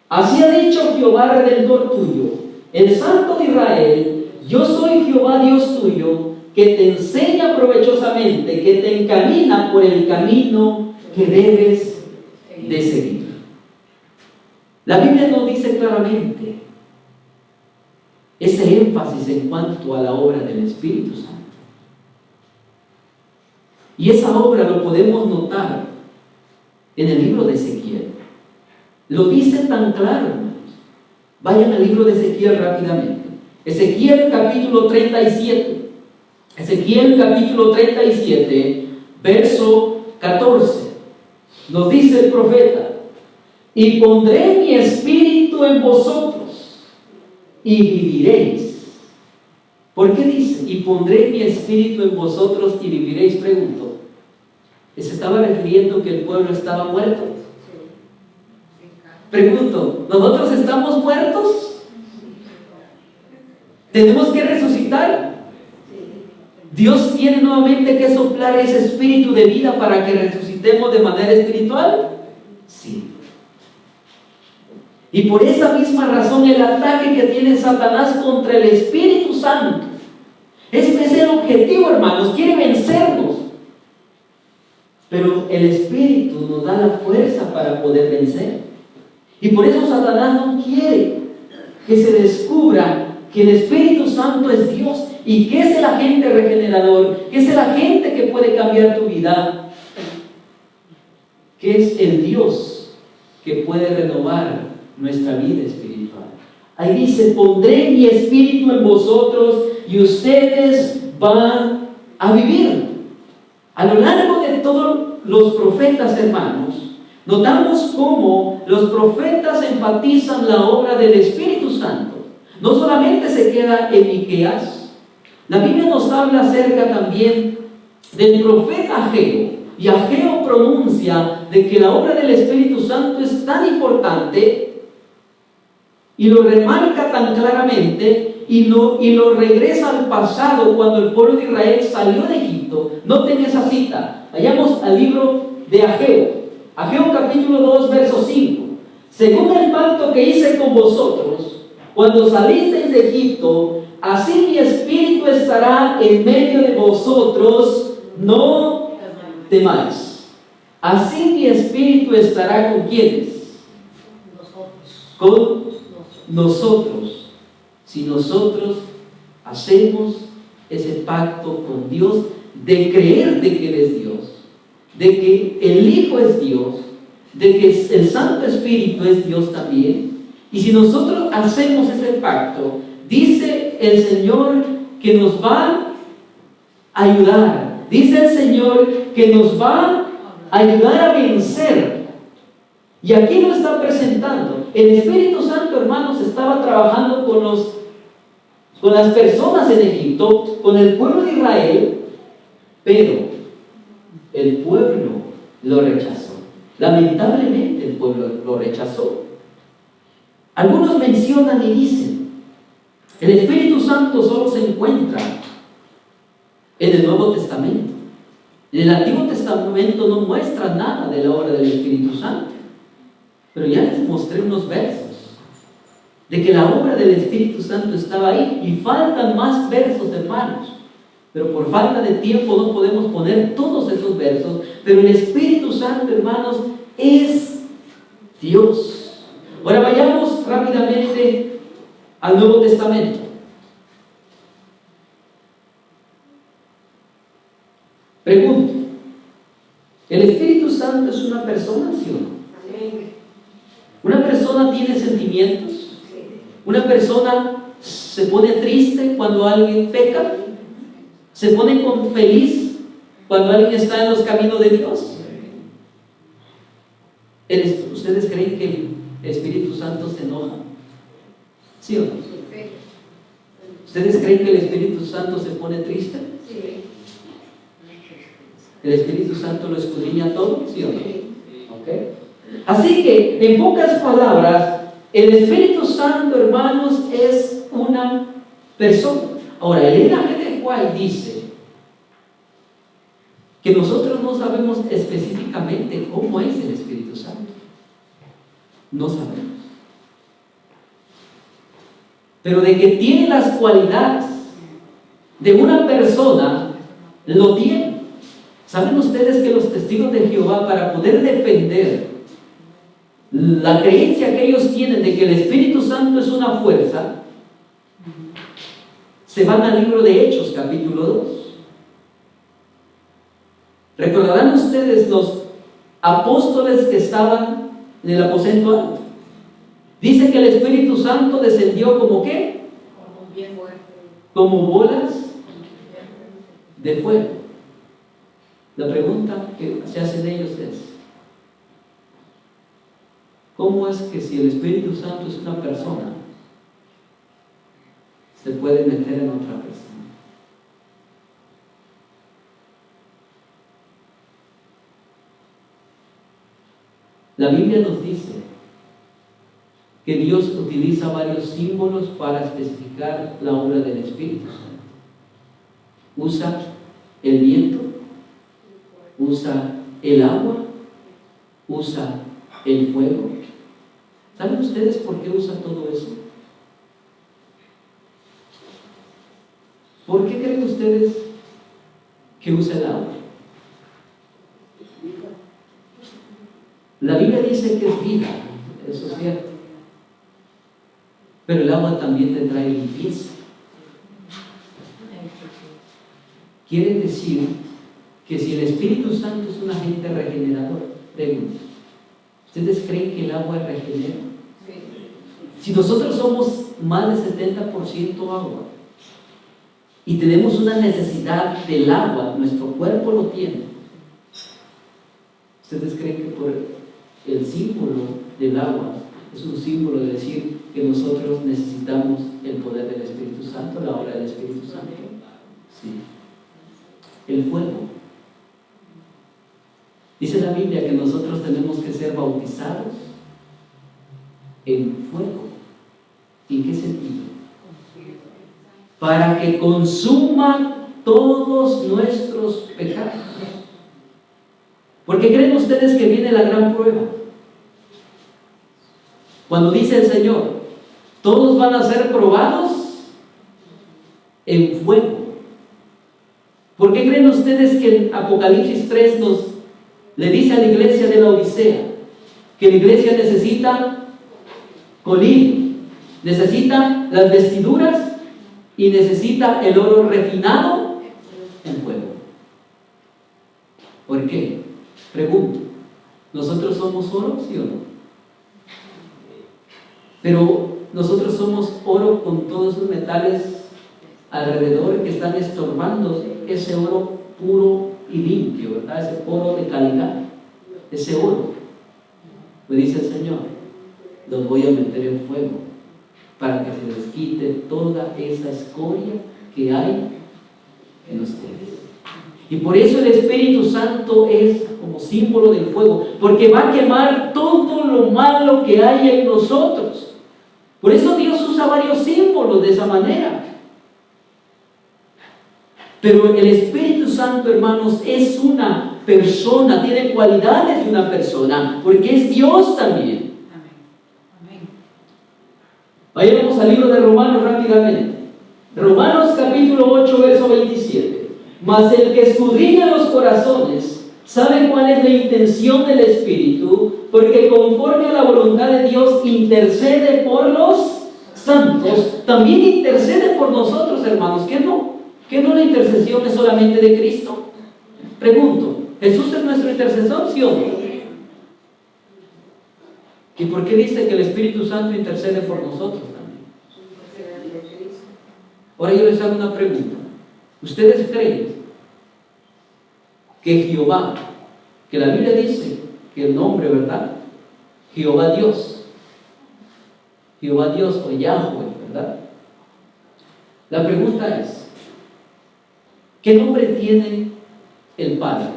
Así ha dicho Jehová, Redentor tuyo, el Santo de Israel: yo soy Jehová Dios tuyo, que te enseña provechosamente, que te encamina por el camino que debes de seguir. La Biblia nos dice claramente ese énfasis en cuanto a la obra del Espíritu Santo. Y esa obra lo podemos notar en el libro de Ezequiel. Lo dice tan claro, hermanos. Vayan al libro de Ezequiel rápidamente. Ezequiel capítulo 37. Ezequiel capítulo 37, verso 14. Nos dice el profeta: y pondré mi espíritu en vosotros y viviréis. ¿Por qué dice? Y pondré mi espíritu en vosotros y viviréis. Pregunto, ¿se estaba refiriendo que el pueblo estaba muerto? Pregunto, ¿nosotros estamos muertos? ¿Tenemos que resucitar? ¿Dios tiene nuevamente que soplar ese espíritu de vida para que resucitemos de manera espiritual? Sí. Y por esa misma razón el ataque que tiene Satanás contra el Espíritu Santo, ese es el objetivo, hermanos, quiere vencernos. pero el Espíritu nos da la fuerza para poder vencer. Y por eso Satanás no quiere que se descubra que el Espíritu Santo es Dios y que es el agente regenerador, que es el agente que puede cambiar tu vida, que es el Dios que puede renovar nuestra vida espiritual. Ahí dice: pondré mi espíritu en vosotros y ustedes van a vivir. A lo largo de todos los profetas, hermanos, notamos cómo los profetas enfatizan la obra del Espíritu Santo. No solamente se queda en Miqueas, la Biblia nos habla acerca también del profeta Ageo, y Ageo pronuncia de que la obra del Espíritu Santo es tan importante y lo remarca tan claramente y lo regresa al pasado cuando el pueblo de Israel salió de Egipto. Noten esa cita, vayamos al libro de Ageo, Ageo capítulo 2, verso 5. Según el pacto que hice con vosotros cuando salisteis de Egipto, así mi espíritu estará en medio de vosotros, no temáis. Así mi espíritu estará ¿con quiénes? Con nosotros. Si nosotros hacemos ese pacto con Dios de creer de que Él es Dios, de que el Hijo es Dios, de que el Santo Espíritu es Dios también. Y si nosotros hacemos ese pacto, dice el Señor que nos va a ayudar. Dice el Señor que nos va a ayudar a vencer. Y aquí lo está presentando. El Espíritu Santo, hermanos, estaba trabajando con las personas en Egipto, con el pueblo de Israel, pero el pueblo lo rechazó. Lamentablemente el pueblo lo rechazó. Algunos mencionan y dicen: el Espíritu Santo solo se encuentra en el Nuevo Testamento. En el Antiguo Testamento no muestra nada de la obra del Espíritu Santo. Pero ya les mostré unos versos de que la obra del Espíritu Santo estaba ahí, y faltan más versos, hermanos. Pero por falta de tiempo no podemos poner todos esos versos. Pero el Espíritu Santo, hermanos, es Dios. Ahora vayamos rápidamente al Nuevo Testamento. Pregunto: ¿el Espíritu Santo es una persona, sí o no? ¿Una persona tiene sentimientos? ¿Una persona se pone triste cuando alguien peca? ¿Se pone feliz cuando alguien está en los caminos de Dios? ¿Ustedes creen que el Espíritu Santo se enoja? ¿Sí o no? ¿Ustedes creen que el Espíritu Santo se pone triste? Sí. ¿El Espíritu Santo lo escudriña todo? ¿Sí o no? ¿Okay? Así que, en pocas palabras, el Espíritu Santo, hermanos, es una persona. Ahora, el Ellen G. White dice que nosotros no sabemos específicamente cómo es el Espíritu Santo. No sabemos. Pero de que tiene las cualidades de una persona, lo tiene. ¿Saben ustedes que los testigos de Jehová, para poder defender la creencia que ellos tienen de que el Espíritu Santo es una fuerza, se van al libro de Hechos, capítulo 2? Recordarán ustedes los apóstoles que estaban en el aposento alto. Dice que el Espíritu Santo descendió como ¿qué? Como bolas de fuego. La pregunta que se hacen ellos es: ¿cómo es que si el Espíritu Santo es una persona, se puede meter en otra persona? La Biblia nos dice que Dios utiliza varios símbolos para especificar la obra del Espíritu Santo. Usa el viento, usa el agua, usa el fuego. ¿Saben ustedes por qué usa todo eso? ¿Por qué creen ustedes que usa el agua? La Biblia dice que es vida, eso es cierto. Pero el agua también te trae limpieza. Quiere decir que si el Espíritu Santo es un agente regenerador, pregunto, ¿ustedes creen que el agua regenera? Si nosotros somos más del 70% agua y tenemos una necesidad del agua, nuestro cuerpo lo tiene, ¿ustedes creen que por el símbolo del agua es un símbolo de decir que nosotros necesitamos el poder del Espíritu Santo, la obra del Espíritu Santo? Sí. El fuego. Dice la Biblia que nosotros tenemos que ser bautizados en fuego. ¿En qué sentido? Para que consuma todos nuestros pecados. ¿Por qué creen ustedes que viene la gran prueba? Cuando dice el Señor, todos van a ser probados en fuego. ¿Por qué creen ustedes que en Apocalipsis 3 le dice a la iglesia de la Odisea que la iglesia necesita colín, necesita las vestiduras y necesita el oro refinado en fuego? ¿Por qué? Pregunto, ¿nosotros somos oro, sí o no? Pero nosotros somos oro con todos esos metales alrededor que están estorbando ese oro puro y limpio, ¿verdad? Ese oro de calidad, ese oro. Me dice el Señor, los voy a meter en fuego para que se les quite toda esa escoria que hay en ustedes. Y por eso el Espíritu Santo es como símbolo del fuego, porque va a quemar todo lo malo que hay en nosotros. Por eso Dios usa varios símbolos de esa manera. Pero el Espíritu Santo, hermanos, es una persona, tiene cualidades de una persona, porque es Dios también. Vayamos al libro de Romanos rápidamente. Romanos capítulo 8, verso 27. Mas el que escudriña los corazones sabe cuál es la intención del Espíritu, porque conforme a la voluntad de Dios intercede por los santos, también intercede por nosotros, hermanos. ¿Qué no? ¿Que no la intercesión es solamente de Cristo? Pregunto, ¿Jesús es nuestro intercesor, sí o no? ¿Y por qué dice que el Espíritu Santo intercede por nosotros también? Ahora yo les hago una pregunta. ¿Ustedes creen que Jehová, que la Biblia dice que el nombre, ¿verdad? Jehová Dios o Yahweh, ¿verdad? La pregunta es, ¿qué nombre tiene el Padre?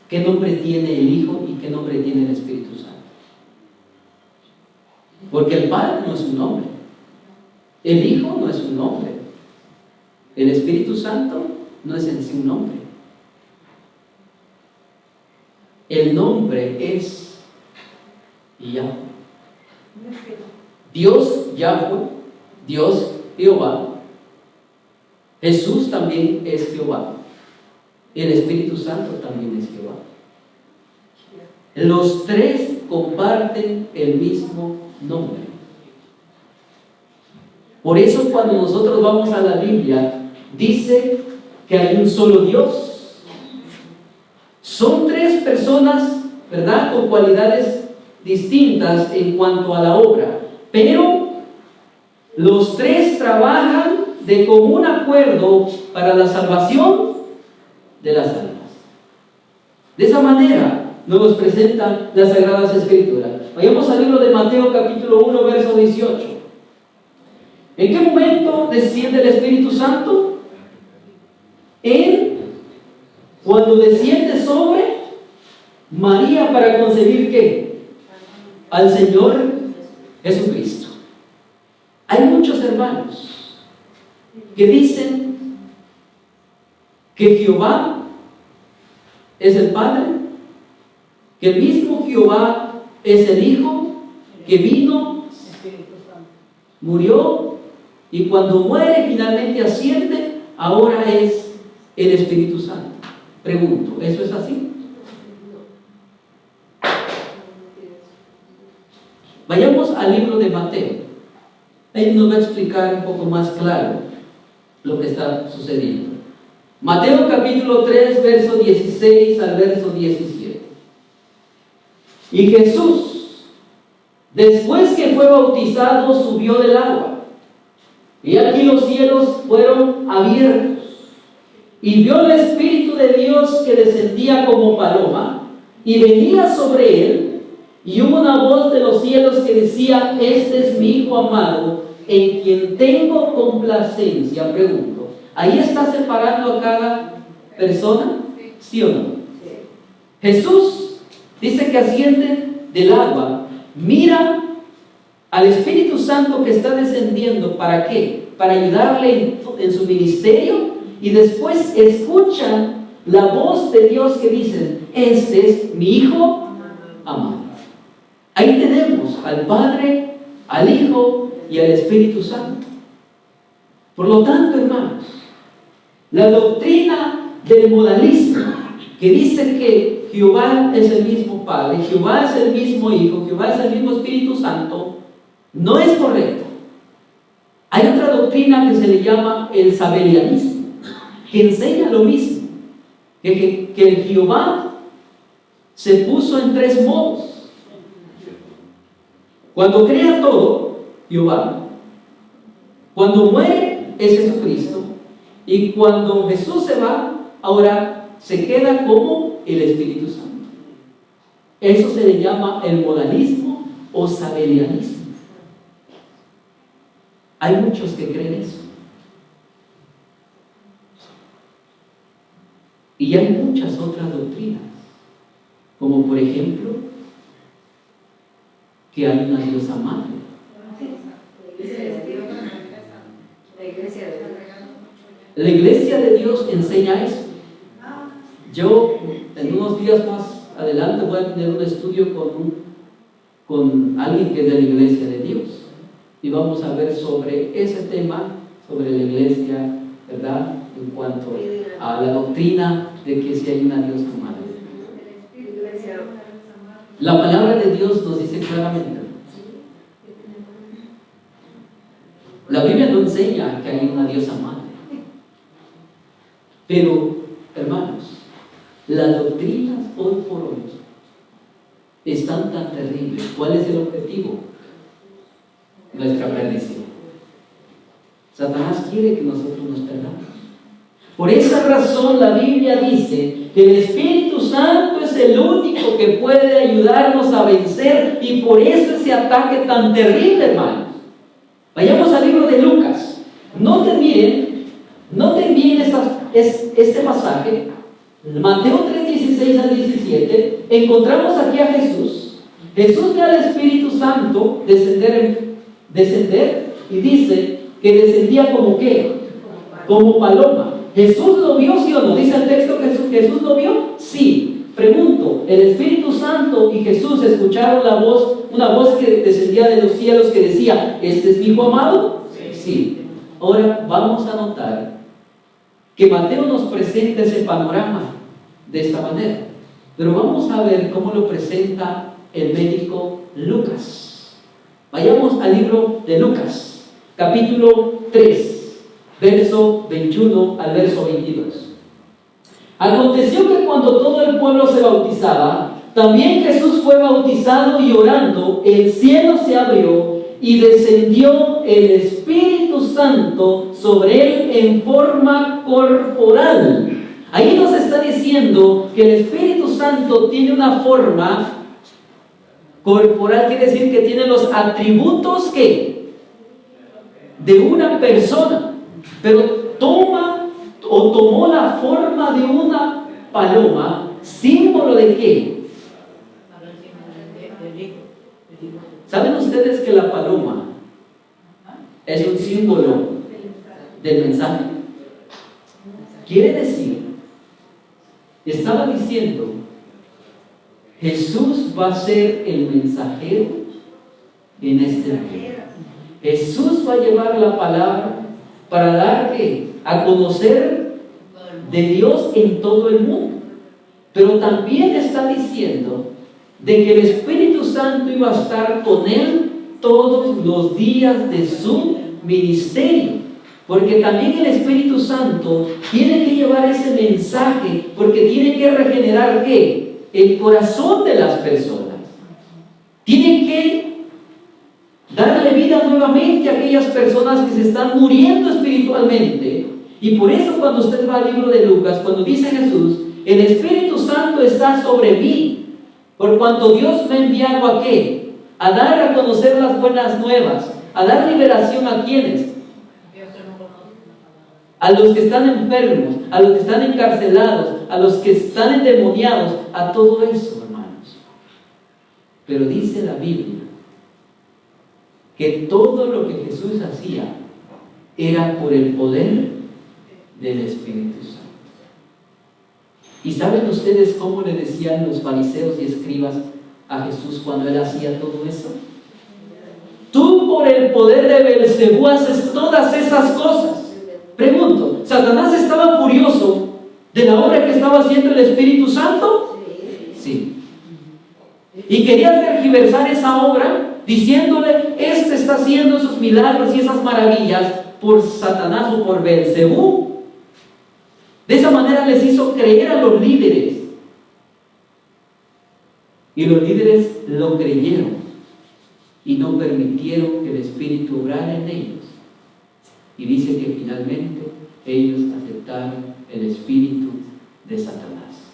¿Qué nombre tiene el Hijo? ¿Y qué nombre tiene el Espíritu Santo? Porque el Padre no es un nombre, el Hijo no es un nombre, el Espíritu Santo no es en sí un nombre. El nombre es Yahweh. Dios Yahweh, Dios Jehová. Jesús también es Jehová. El Espíritu Santo también es Jehová. Los tres comparten el mismo nombre. Por eso cuando nosotros vamos a la Biblia, dice que hay un solo Dios. Son tres personas, ¿verdad?, con cualidades distintas en cuanto a la obra, pero los tres trabajan de común acuerdo para la salvación de las almas. De esa manera nos los presentan las Sagradas Escrituras. Vayamos al libro de Mateo capítulo 1, verso 18. ¿En qué momento desciende el Espíritu Santo? Cuando desciende sobre María para concebir ¿qué? Al Señor Jesucristo. Hay muchos hermanos que dicen que Jehová es el Padre, que el mismo Jehová es el Hijo, que vino, murió, y cuando muere finalmente asciende, ahora es el Espíritu Santo. Pregunto, ¿eso es así? Vayamos al libro de Mateo. Ahí nos va a explicar un poco más claro lo que está sucediendo. Mateo capítulo 3, verso 16 al verso 17. Y Jesús, después que fue bautizado, subió del agua. Y aquí los cielos fueron abiertos. Y vio el Espíritu de Dios que descendía como paloma y venía sobre él. Y hubo una voz de los cielos que decía: este es mi Hijo amado, en quien tengo complacencia. Pregunto, ¿ahí está separando a cada persona? ¿Sí o no? Jesús dice que asciende del agua, mira al Espíritu Santo que está descendiendo. ¿Para qué? Para ayudarle en su ministerio, y después escucha la voz de Dios que dice: este es mi Hijo amado. Ahí tenemos al Padre, al Hijo y al Espíritu Santo. Por lo tanto, hermanos, la doctrina del modalismo, que dice que Jehová es el mismo Padre, Jehová es el mismo Hijo, Jehová es el mismo Espíritu Santo, no es correcto. Hay otra doctrina que se le llama el sabelianismo, que enseña lo mismo, que el Jehová se puso en tres modos. Cuando crea todo, Jehová. Cuando muere, es Jesucristo. Y cuando Jesús se va, ahora se queda como el Espíritu Santo. Eso se le llama el modalismo o sabelianismo. Hay muchos que creen eso. Y hay muchas otras doctrinas, como por ejemplo, que hay una diosa madre. La iglesia de Dios enseña eso. Yo en unos días más adelante voy a tener un estudio con alguien que es de la iglesia de Dios, y vamos a ver sobre ese tema, sobre la iglesia, ¿verdad? En cuanto a la doctrina de que si hay una diosa madre. La palabra de Dios nos dice claramente. La Biblia no enseña que hay una diosa madre. Pero, hermanos, las doctrinas hoy por hoy están tan terribles. ¿Cuál es el objetivo? Nuestra perdición. Satanás quiere que nosotros nos perdamos. Por esa razón la Biblia dice que el Espíritu Santo es el único que puede ayudarnos a vencer, y por eso ese ataque tan terrible, hermanos. Vayamos al libro de Lucas. Noten bien este pasaje, Mateo 3, 16 al 17. Encontramos aquí a Jesús. Jesús ve al Espíritu Santo descender, y dice que descendía como ¿qué? Como paloma. ¿Jesús lo vio, sí o no? ¿Dice el texto que Jesús lo vio? Sí. Pregunto, ¿el Espíritu Santo y Jesús escucharon una voz que descendía de los cielos que decía: este es mi Hijo amado? Sí. Ahora vamos a notar que Mateo nos presenta ese panorama de esta manera, pero vamos a ver cómo lo presenta el médico Lucas. Vayamos al libro de Lucas, capítulo 3, verso 21 al verso 22. Aconteció que cuando todo el pueblo se bautizaba, también Jesús fue bautizado, y orando, el cielo se abrió y descendió el Espíritu Santo sobre él en forma corporal. Ahí nos está diciendo que el Espíritu Santo tiene una forma corporal, quiere decir que tiene los atributos ¿qué? De una persona, pero tomó la forma de una paloma, símbolo de ¿qué? ¿Saben ustedes que la paloma es un símbolo del mensaje? Quiere decir, estaba diciendo, Jesús va a ser el mensajero en este mundo. Jesús va a llevar la palabra para dar a conocer de Dios en todo el mundo. Pero también está diciendo de que el Espíritu Santo iba a estar con él todos los días de su ministerio. Porque también el Espíritu Santo tiene que llevar ese mensaje, porque tiene que regenerar ¿qué? El corazón de las personas. Tiene que darle vida nuevamente a aquellas personas que se están muriendo espiritualmente. Y por eso cuando usted va al libro de Lucas, cuando dice Jesús, el Espíritu Santo está sobre mí, por cuanto Dios me ha enviado ¿a qué? A dar a conocer las buenas nuevas, a dar liberación a quienes, a los que están enfermos, a los que están encarcelados, a los que están endemoniados, a todo eso, hermanos. Pero dice la Biblia que todo lo que Jesús hacía era por el poder del Espíritu Santo. ¿Y saben ustedes cómo le decían los fariseos y escribas a Jesús cuando él hacía todo eso? Tú por el poder de Beelzebú haces todas esas cosas. Pregunto, ¿Satanás estaba furioso de la obra que estaba haciendo el Espíritu Santo? Sí. Y quería tergiversar esa obra diciéndole, este está haciendo esos milagros y esas maravillas por Satanás o por Beelzebú. De esa manera les hizo creer a los líderes. Y los líderes lo creyeron y no permitieron que el Espíritu obrara en ellos. Y dice que finalmente ellos aceptaron el espíritu de Satanás.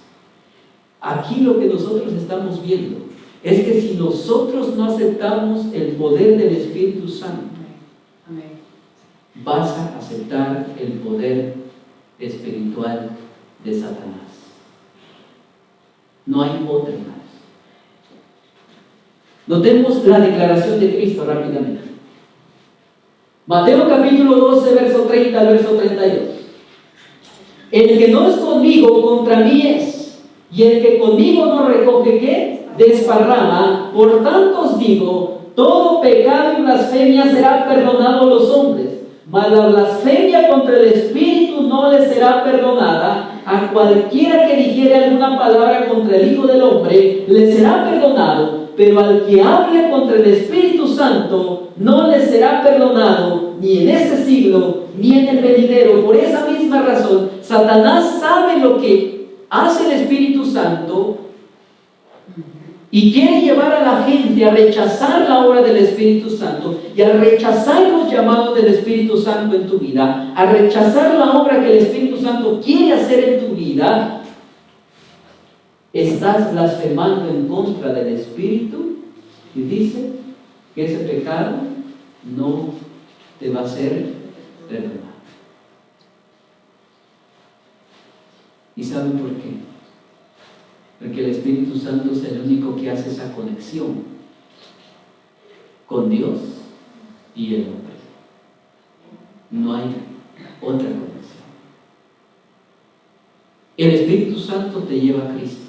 Aquí lo que nosotros estamos viendo es que si nosotros no aceptamos el poder del Espíritu Santo, vas a aceptar el poder espiritual de Satanás. No hay otra más. Notemos la declaración de Cristo rápidamente. Mateo capítulo 12, verso 30 al verso 32. El que no es conmigo, contra mí es. Y el que conmigo no recoge, ¿qué? Desparrama. Por tanto os digo, todo pecado y blasfemia será perdonado a los hombres, mas la blasfemia contra el Espíritu no le será perdonada. A cualquiera que dijere alguna palabra contra el Hijo del Hombre, le será perdonado. Pero al que hable contra el Espíritu Santo, no le será perdonado, ni en este siglo, ni en el venidero. Por esa misma razón, Satanás sabe lo que hace el Espíritu Santo y quiere llevar a la gente a rechazar la obra del Espíritu Santo y a rechazar los llamados del Espíritu Santo en tu vida, a rechazar la obra que el Espíritu Santo quiere hacer en tu vida. Estás blasfemando en contra del Espíritu y dice que ese pecado no te va a ser perdonado. ¿Y saben por qué? Porque el Espíritu Santo es el único que hace esa conexión con Dios y el hombre. No hay otra conexión. El Espíritu Santo te lleva a Cristo.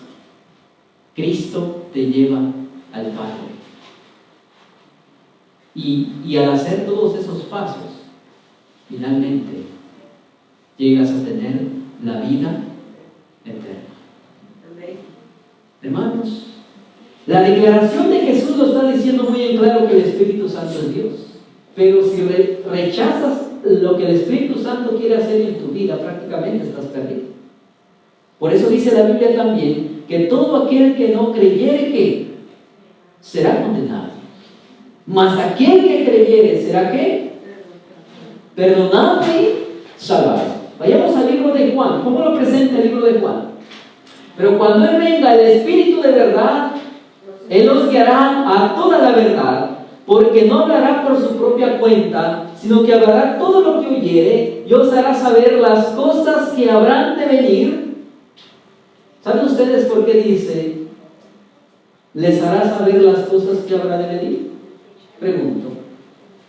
Cristo te lleva al Padre. Y al hacer todos esos pasos, finalmente llegas a tener la vida eterna. Hermanos, la declaración de Jesús lo está diciendo muy en claro que el Espíritu Santo es Dios. Pero si rechazas lo que el Espíritu Santo quiere hacer en tu vida, prácticamente estás perdido. Por eso dice la Biblia también que todo aquel que no creyere, ¿qué? Será condenado. Mas aquel que creyere, ¿será qué? Perdonado y salvado. Vayamos al libro de Juan. ¿Cómo lo presenta el libro de Juan? Pero cuando Él venga, el Espíritu de verdad, Él os guiará a toda la verdad, porque no hablará por su propia cuenta, sino que hablará todo lo que oyere y os hará saber las cosas que habrán de venir. ¿Saben ustedes por qué dice, les hará saber las cosas que habrá de venir? Pregunto,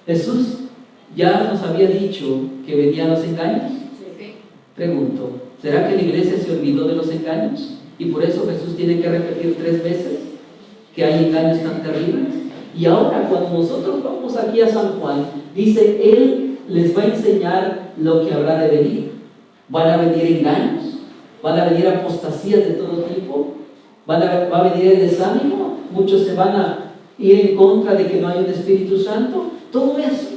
¿Jesús ya nos había dicho que venían los engaños? Pregunto, ¿será que la iglesia se olvidó de los engaños? Y por eso Jesús tiene que repetir 3 veces que hay engaños tan terribles. Y ahora cuando nosotros vamos aquí a San Juan, dice, Él les va a enseñar lo que habrá de venir. Van a venir engaños, van a venir apostasías de todo tipo, va a venir el desánimo, muchos se van a ir en contra de que no hay un Espíritu Santo? Todo eso.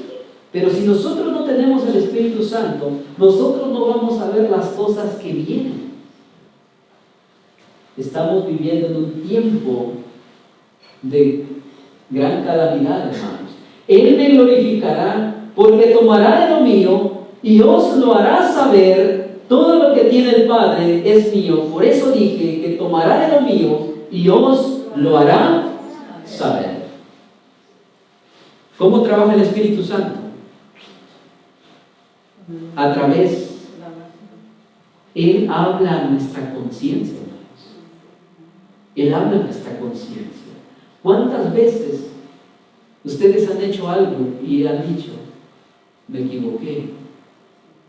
Pero si nosotros no tenemos el Espíritu Santo, nosotros no vamos a ver las cosas que vienen. Estamos viviendo en un tiempo de gran calamidad, hermanos. Él me glorificará porque tomará de lo mío y os lo hará saber. Todo lo que tiene el Padre es mío. Por eso dije que tomará de lo mío y os lo hará saber. ¿Cómo trabaja el Espíritu Santo? A través. Él habla a nuestra conciencia, hermanos. Él habla a nuestra conciencia. ¿Cuántas veces ustedes han hecho algo y han dicho, me equivoqué,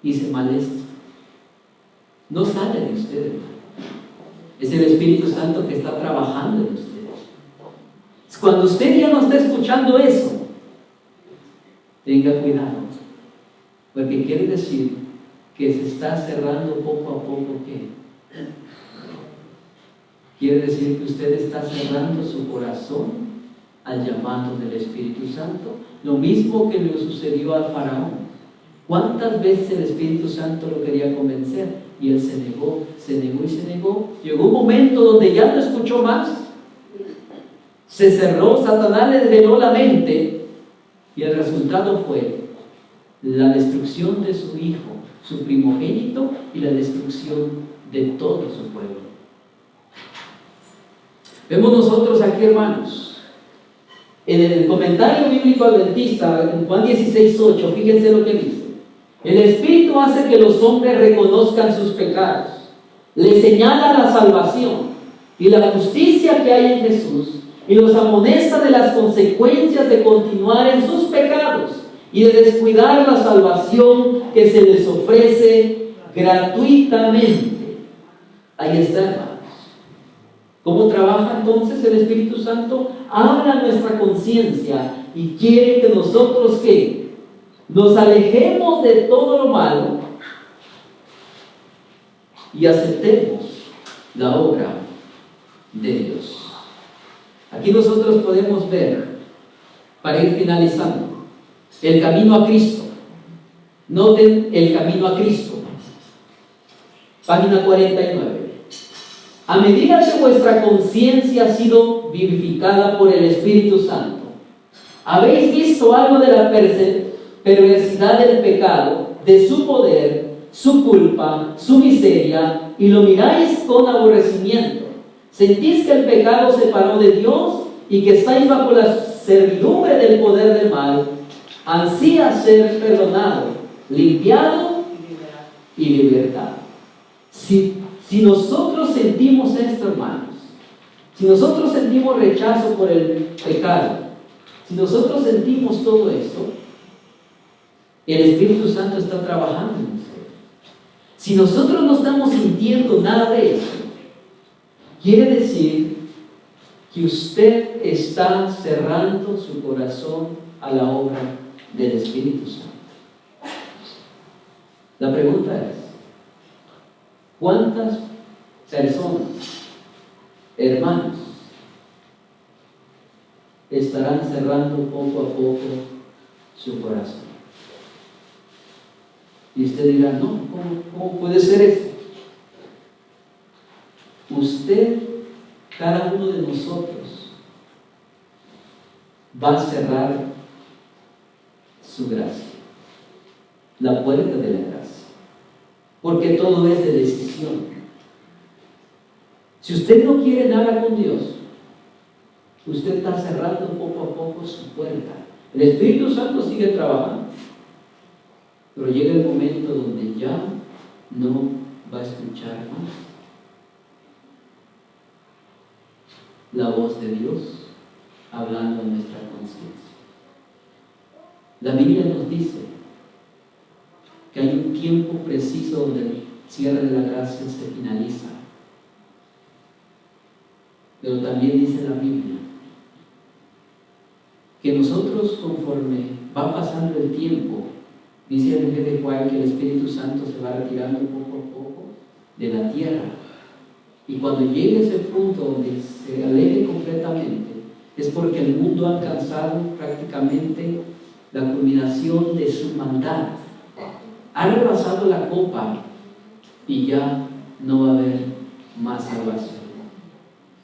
hice mal esto? No sale de ustedes, hermano. Es el Espíritu Santo que está trabajando en ustedes. Cuando usted ya no está escuchando eso, tenga cuidado, porque quiere decir que se está cerrando poco a poco. ¿Qué? Quiere decir que usted está cerrando su corazón al llamado del Espíritu Santo. Lo mismo que le sucedió al faraón. ¿Cuántas veces el Espíritu Santo lo quería convencer? Y él se negó y se negó. Llegó un momento donde ya no escuchó más. Se cerró, Satanás le reveló la mente y el resultado fue la destrucción de su hijo, su primogénito, y la destrucción de todo su pueblo. Vemos nosotros aquí, hermanos, en el comentario bíblico adventista, en Juan 16:8, fíjense lo que dice. El Espíritu hace que los hombres reconozcan sus pecados, les señala la salvación y la justicia que hay en Jesús, y los amonesta de las consecuencias de continuar en sus pecados y de descuidar la salvación que se les ofrece gratuitamente. Ahí está, hermanos. ¿Cómo trabaja entonces el Espíritu Santo? Habla a nuestra conciencia y quiere que nosotros, ¿qué? Nos alejemos de todo lo malo y aceptemos la obra de Dios. Aquí nosotros podemos ver, para ir finalizando, el camino a Cristo. Noten el camino a Cristo. Página 49. A medida que vuestra conciencia ha sido vivificada por el Espíritu Santo, habéis visto algo de la perversidad del pecado, de su poder, su culpa, su miseria, y lo miráis con aborrecimiento. Sentís que el pecado se separó de Dios y que estáis bajo la servidumbre del poder del mal. Ansía ser perdonado, limpiado y libertado. Si nosotros sentimos esto, hermanos, si nosotros sentimos rechazo por el pecado, si nosotros sentimos todo esto, el Espíritu Santo está trabajando en nosotros. Si nosotros no estamos sintiendo nada de eso, quiere decir que usted está cerrando su corazón a la obra del Espíritu Santo. La pregunta es, ¿cuántas personas, hermanos, estarán cerrando poco a poco su corazón? Y usted dirá, no, ¿cómo puede ser eso? Usted, cada uno de nosotros, va a cerrar su gracia, la puerta de la gracia, porque todo es de decisión. Si usted no quiere nada con Dios, usted está cerrando poco a poco su puerta. El Espíritu Santo sigue trabajando, pero llega el momento donde ya no va a escuchar más la voz de Dios hablando en nuestra conciencia. La Biblia nos dice que hay un tiempo preciso donde el cierre de la gracia se finaliza. Pero también dice la Biblia que nosotros, conforme va pasando el tiempo, dice el Evangelio de Juan que el Espíritu Santo se va retirando poco a poco de la tierra. Y cuando llegue ese punto donde se aleje completamente, es porque el mundo ha alcanzado prácticamente la culminación de su maldad. Ha rebasado la copa y ya no va a haber más salvación.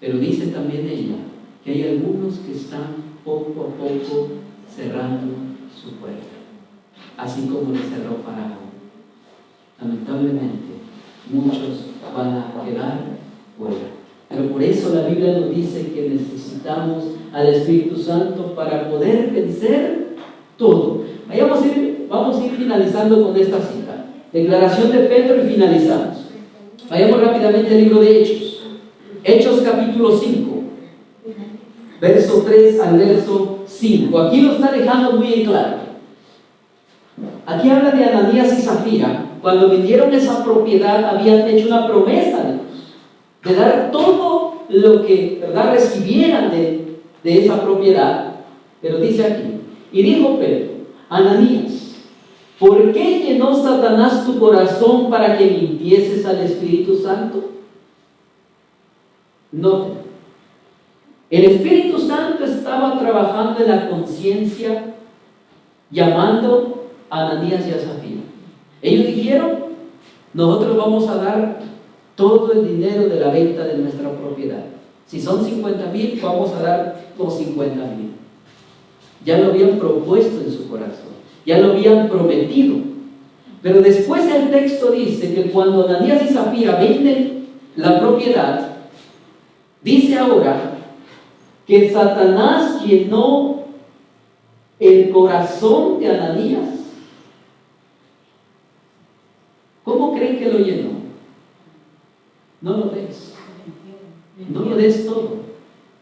Pero dice también ella que hay algunos que están poco a poco cerrando su puerta, así como le cerró Faraón. Lamentablemente, muchos van a quedar fuera. Pero por eso la Biblia nos dice que necesitamos al Espíritu Santo para poder vencer todo. Vamos a ir finalizando con esta cita. Declaración de Pedro y finalizamos. Vayamos rápidamente al libro de Hechos. Hechos capítulo 5, verso 3 al verso 5. Aquí lo está dejando muy en claro. Aquí habla de Ananías y Zafira. Cuando vendieron esa propiedad, habían hecho una promesa a Dios de dar todo lo que, ¿verdad?, recibieran de esa propiedad. Pero dice aquí, y dijo Pedro: Ananías, ¿por qué llenó Satanás tu corazón para que mintieses al Espíritu Santo? Noten, el Espíritu Santo estaba trabajando en la conciencia, llamando a Ananías y a Zafira. Ellos dijeron: nosotros vamos a dar todo el dinero de la venta de nuestra propiedad. Si son 50,000, vamos a dar los 50,000. Ya lo habían propuesto en su corazón, ya lo habían prometido. Pero después el texto dice que cuando Ananías y Zafira venden la propiedad, dice ahora que Satanás llenó el corazón de Ananías. ¿Cómo creen que lo llenó? No lo des. No lo des todo.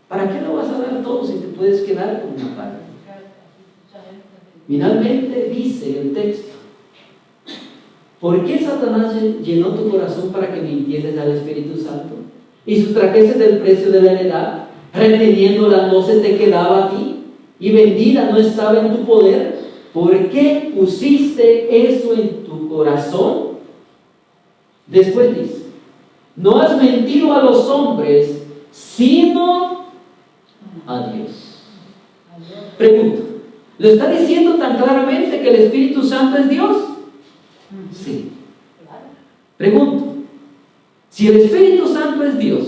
¿Para qué lo vas a dar todo si te puedes quedar con una parte? Finalmente dice el texto: ¿por qué Satanás llenó tu corazón para que mintieses al Espíritu Santo y sustrajeses del precio de la heredad, reteniéndola no se te quedaba a ti y vendida no estaba en tu poder? ¿Por qué pusiste eso en tu corazón? Después dice: no has mentido a los hombres, sino a Dios. Pregunto, ¿lo está diciendo tan claramente que el Espíritu Santo es Dios? Sí. Pregunto, si el Espíritu Santo es Dios,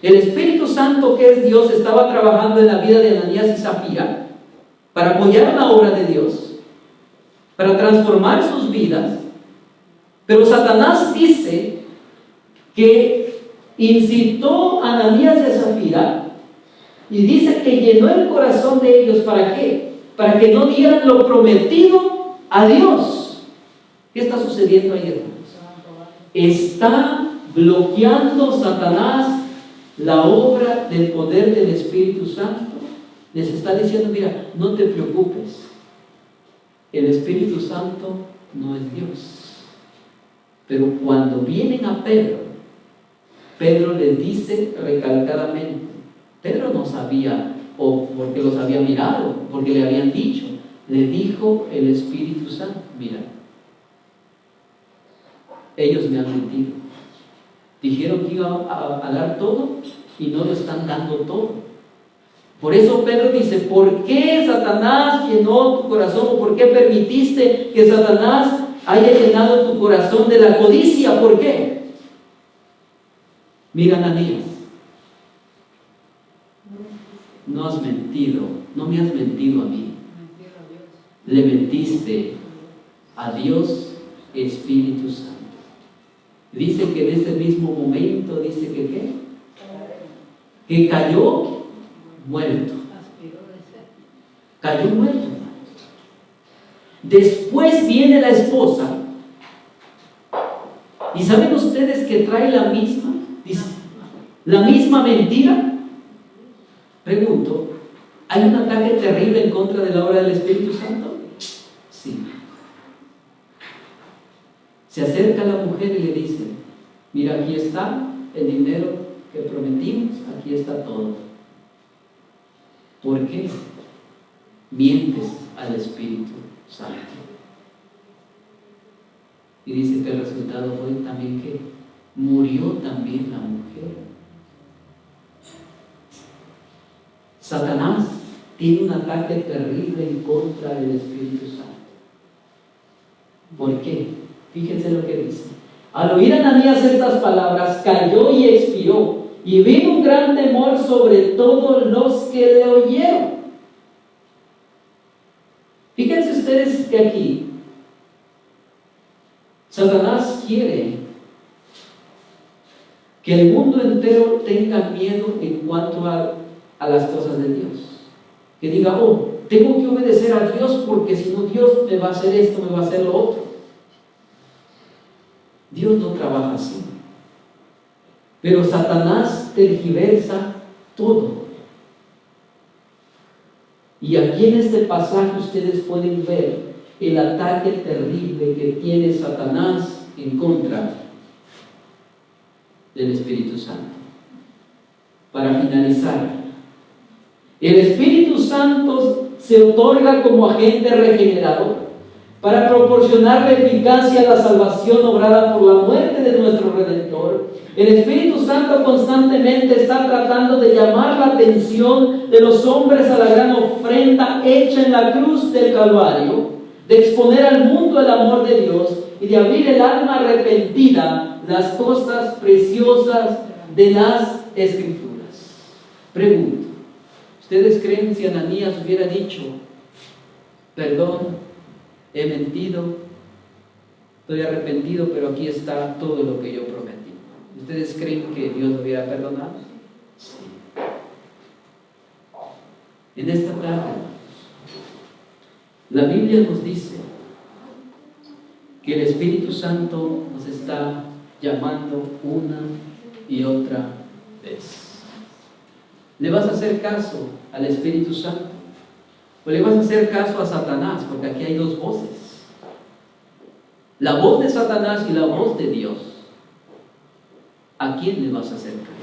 el Espíritu Santo que es Dios estaba trabajando en la vida de Ananías y Zafira para apoyar la obra de Dios, para transformar sus vidas. Pero Satanás dice que incitó a Ananías y a Zafira y dice que llenó el corazón de ellos. ¿Para qué? Para que no dieran lo prometido a Dios. ¿Qué está sucediendo ahí, hermanos? Está bloqueando Satanás la obra del poder del Espíritu Santo. Les está diciendo: mira, no te preocupes, el Espíritu Santo no es Dios. Pero cuando vienen a Pedro, Pedro les dice recalcadamente, Pedro no sabía, o porque los había mirado, porque le habían dicho, le dijo el Espíritu Santo: mira, ellos me han mentido, dijeron que iban a dar todo y no lo están dando todo. Por eso Pedro dice: ¿por qué Satanás llenó tu corazón? ¿O por qué permitiste que Satanás haya llenado tu corazón de la codicia? ¿Por qué? Mira, Ananías, no has mentido, no me has mentido a mí, le mentiste a Dios Espíritu Santo. Dice que en ese mismo momento, dice que ¿qué? Que cayó muerto. Cayó muerto. Después viene la esposa, y ¿saben ustedes que trae la misma mentira? Pregunto, ¿hay un ataque terrible en contra de la obra del Espíritu Santo? Sí. Se acerca a la mujer y le dice: mira, aquí está el dinero que prometimos, aquí está todo. ¿Por qué mientes al Espíritu Santo? Y dice que el resultado fue también que murió también la mujer. Satanás tiene un ataque terrible en contra del Espíritu Santo. ¿Por qué? Fíjense lo que dice. Al oír Ananías estas palabras, cayó y expiró, y vino un gran temor sobre todos los que le oyeron. Fíjense ustedes que aquí Satanás quiere que el mundo entero tenga miedo en cuanto a las cosas de Dios. Que diga, oh, tengo que obedecer a Dios porque si no Dios me va a hacer esto, me va a hacer lo otro. Dios no trabaja así. Pero Satanás tergiversa todo. Y aquí en este pasaje ustedes pueden ver el ataque terrible que tiene Satanás en contra del Espíritu Santo. Para finalizar, el Espíritu Santo se otorga como agente regenerador para proporcionar la eficacia a la salvación obrada por la muerte de nuestro Redentor. El Espíritu Santo constantemente está tratando de llamar la atención de los hombres a la gran ofrenda hecha en la cruz del Calvario, de exponer al mundo el amor de Dios y de abrir el alma arrepentida las cosas preciosas de las Escrituras. Pregunto, ¿ustedes creen si Ananías hubiera dicho, perdón, he mentido, estoy arrepentido, pero aquí está todo lo que yo prometí? ¿Ustedes creen que Dios lo hubiera perdonado? Sí. En esta tarde, la Biblia nos dice que el Espíritu Santo nos está llamando una y otra vez. ¿Le vas a hacer caso al Espíritu Santo? ¿O le vas a hacer caso a Satanás? Porque aquí hay dos voces. La voz de Satanás y la voz de Dios. ¿A quién le vas a hacer caso?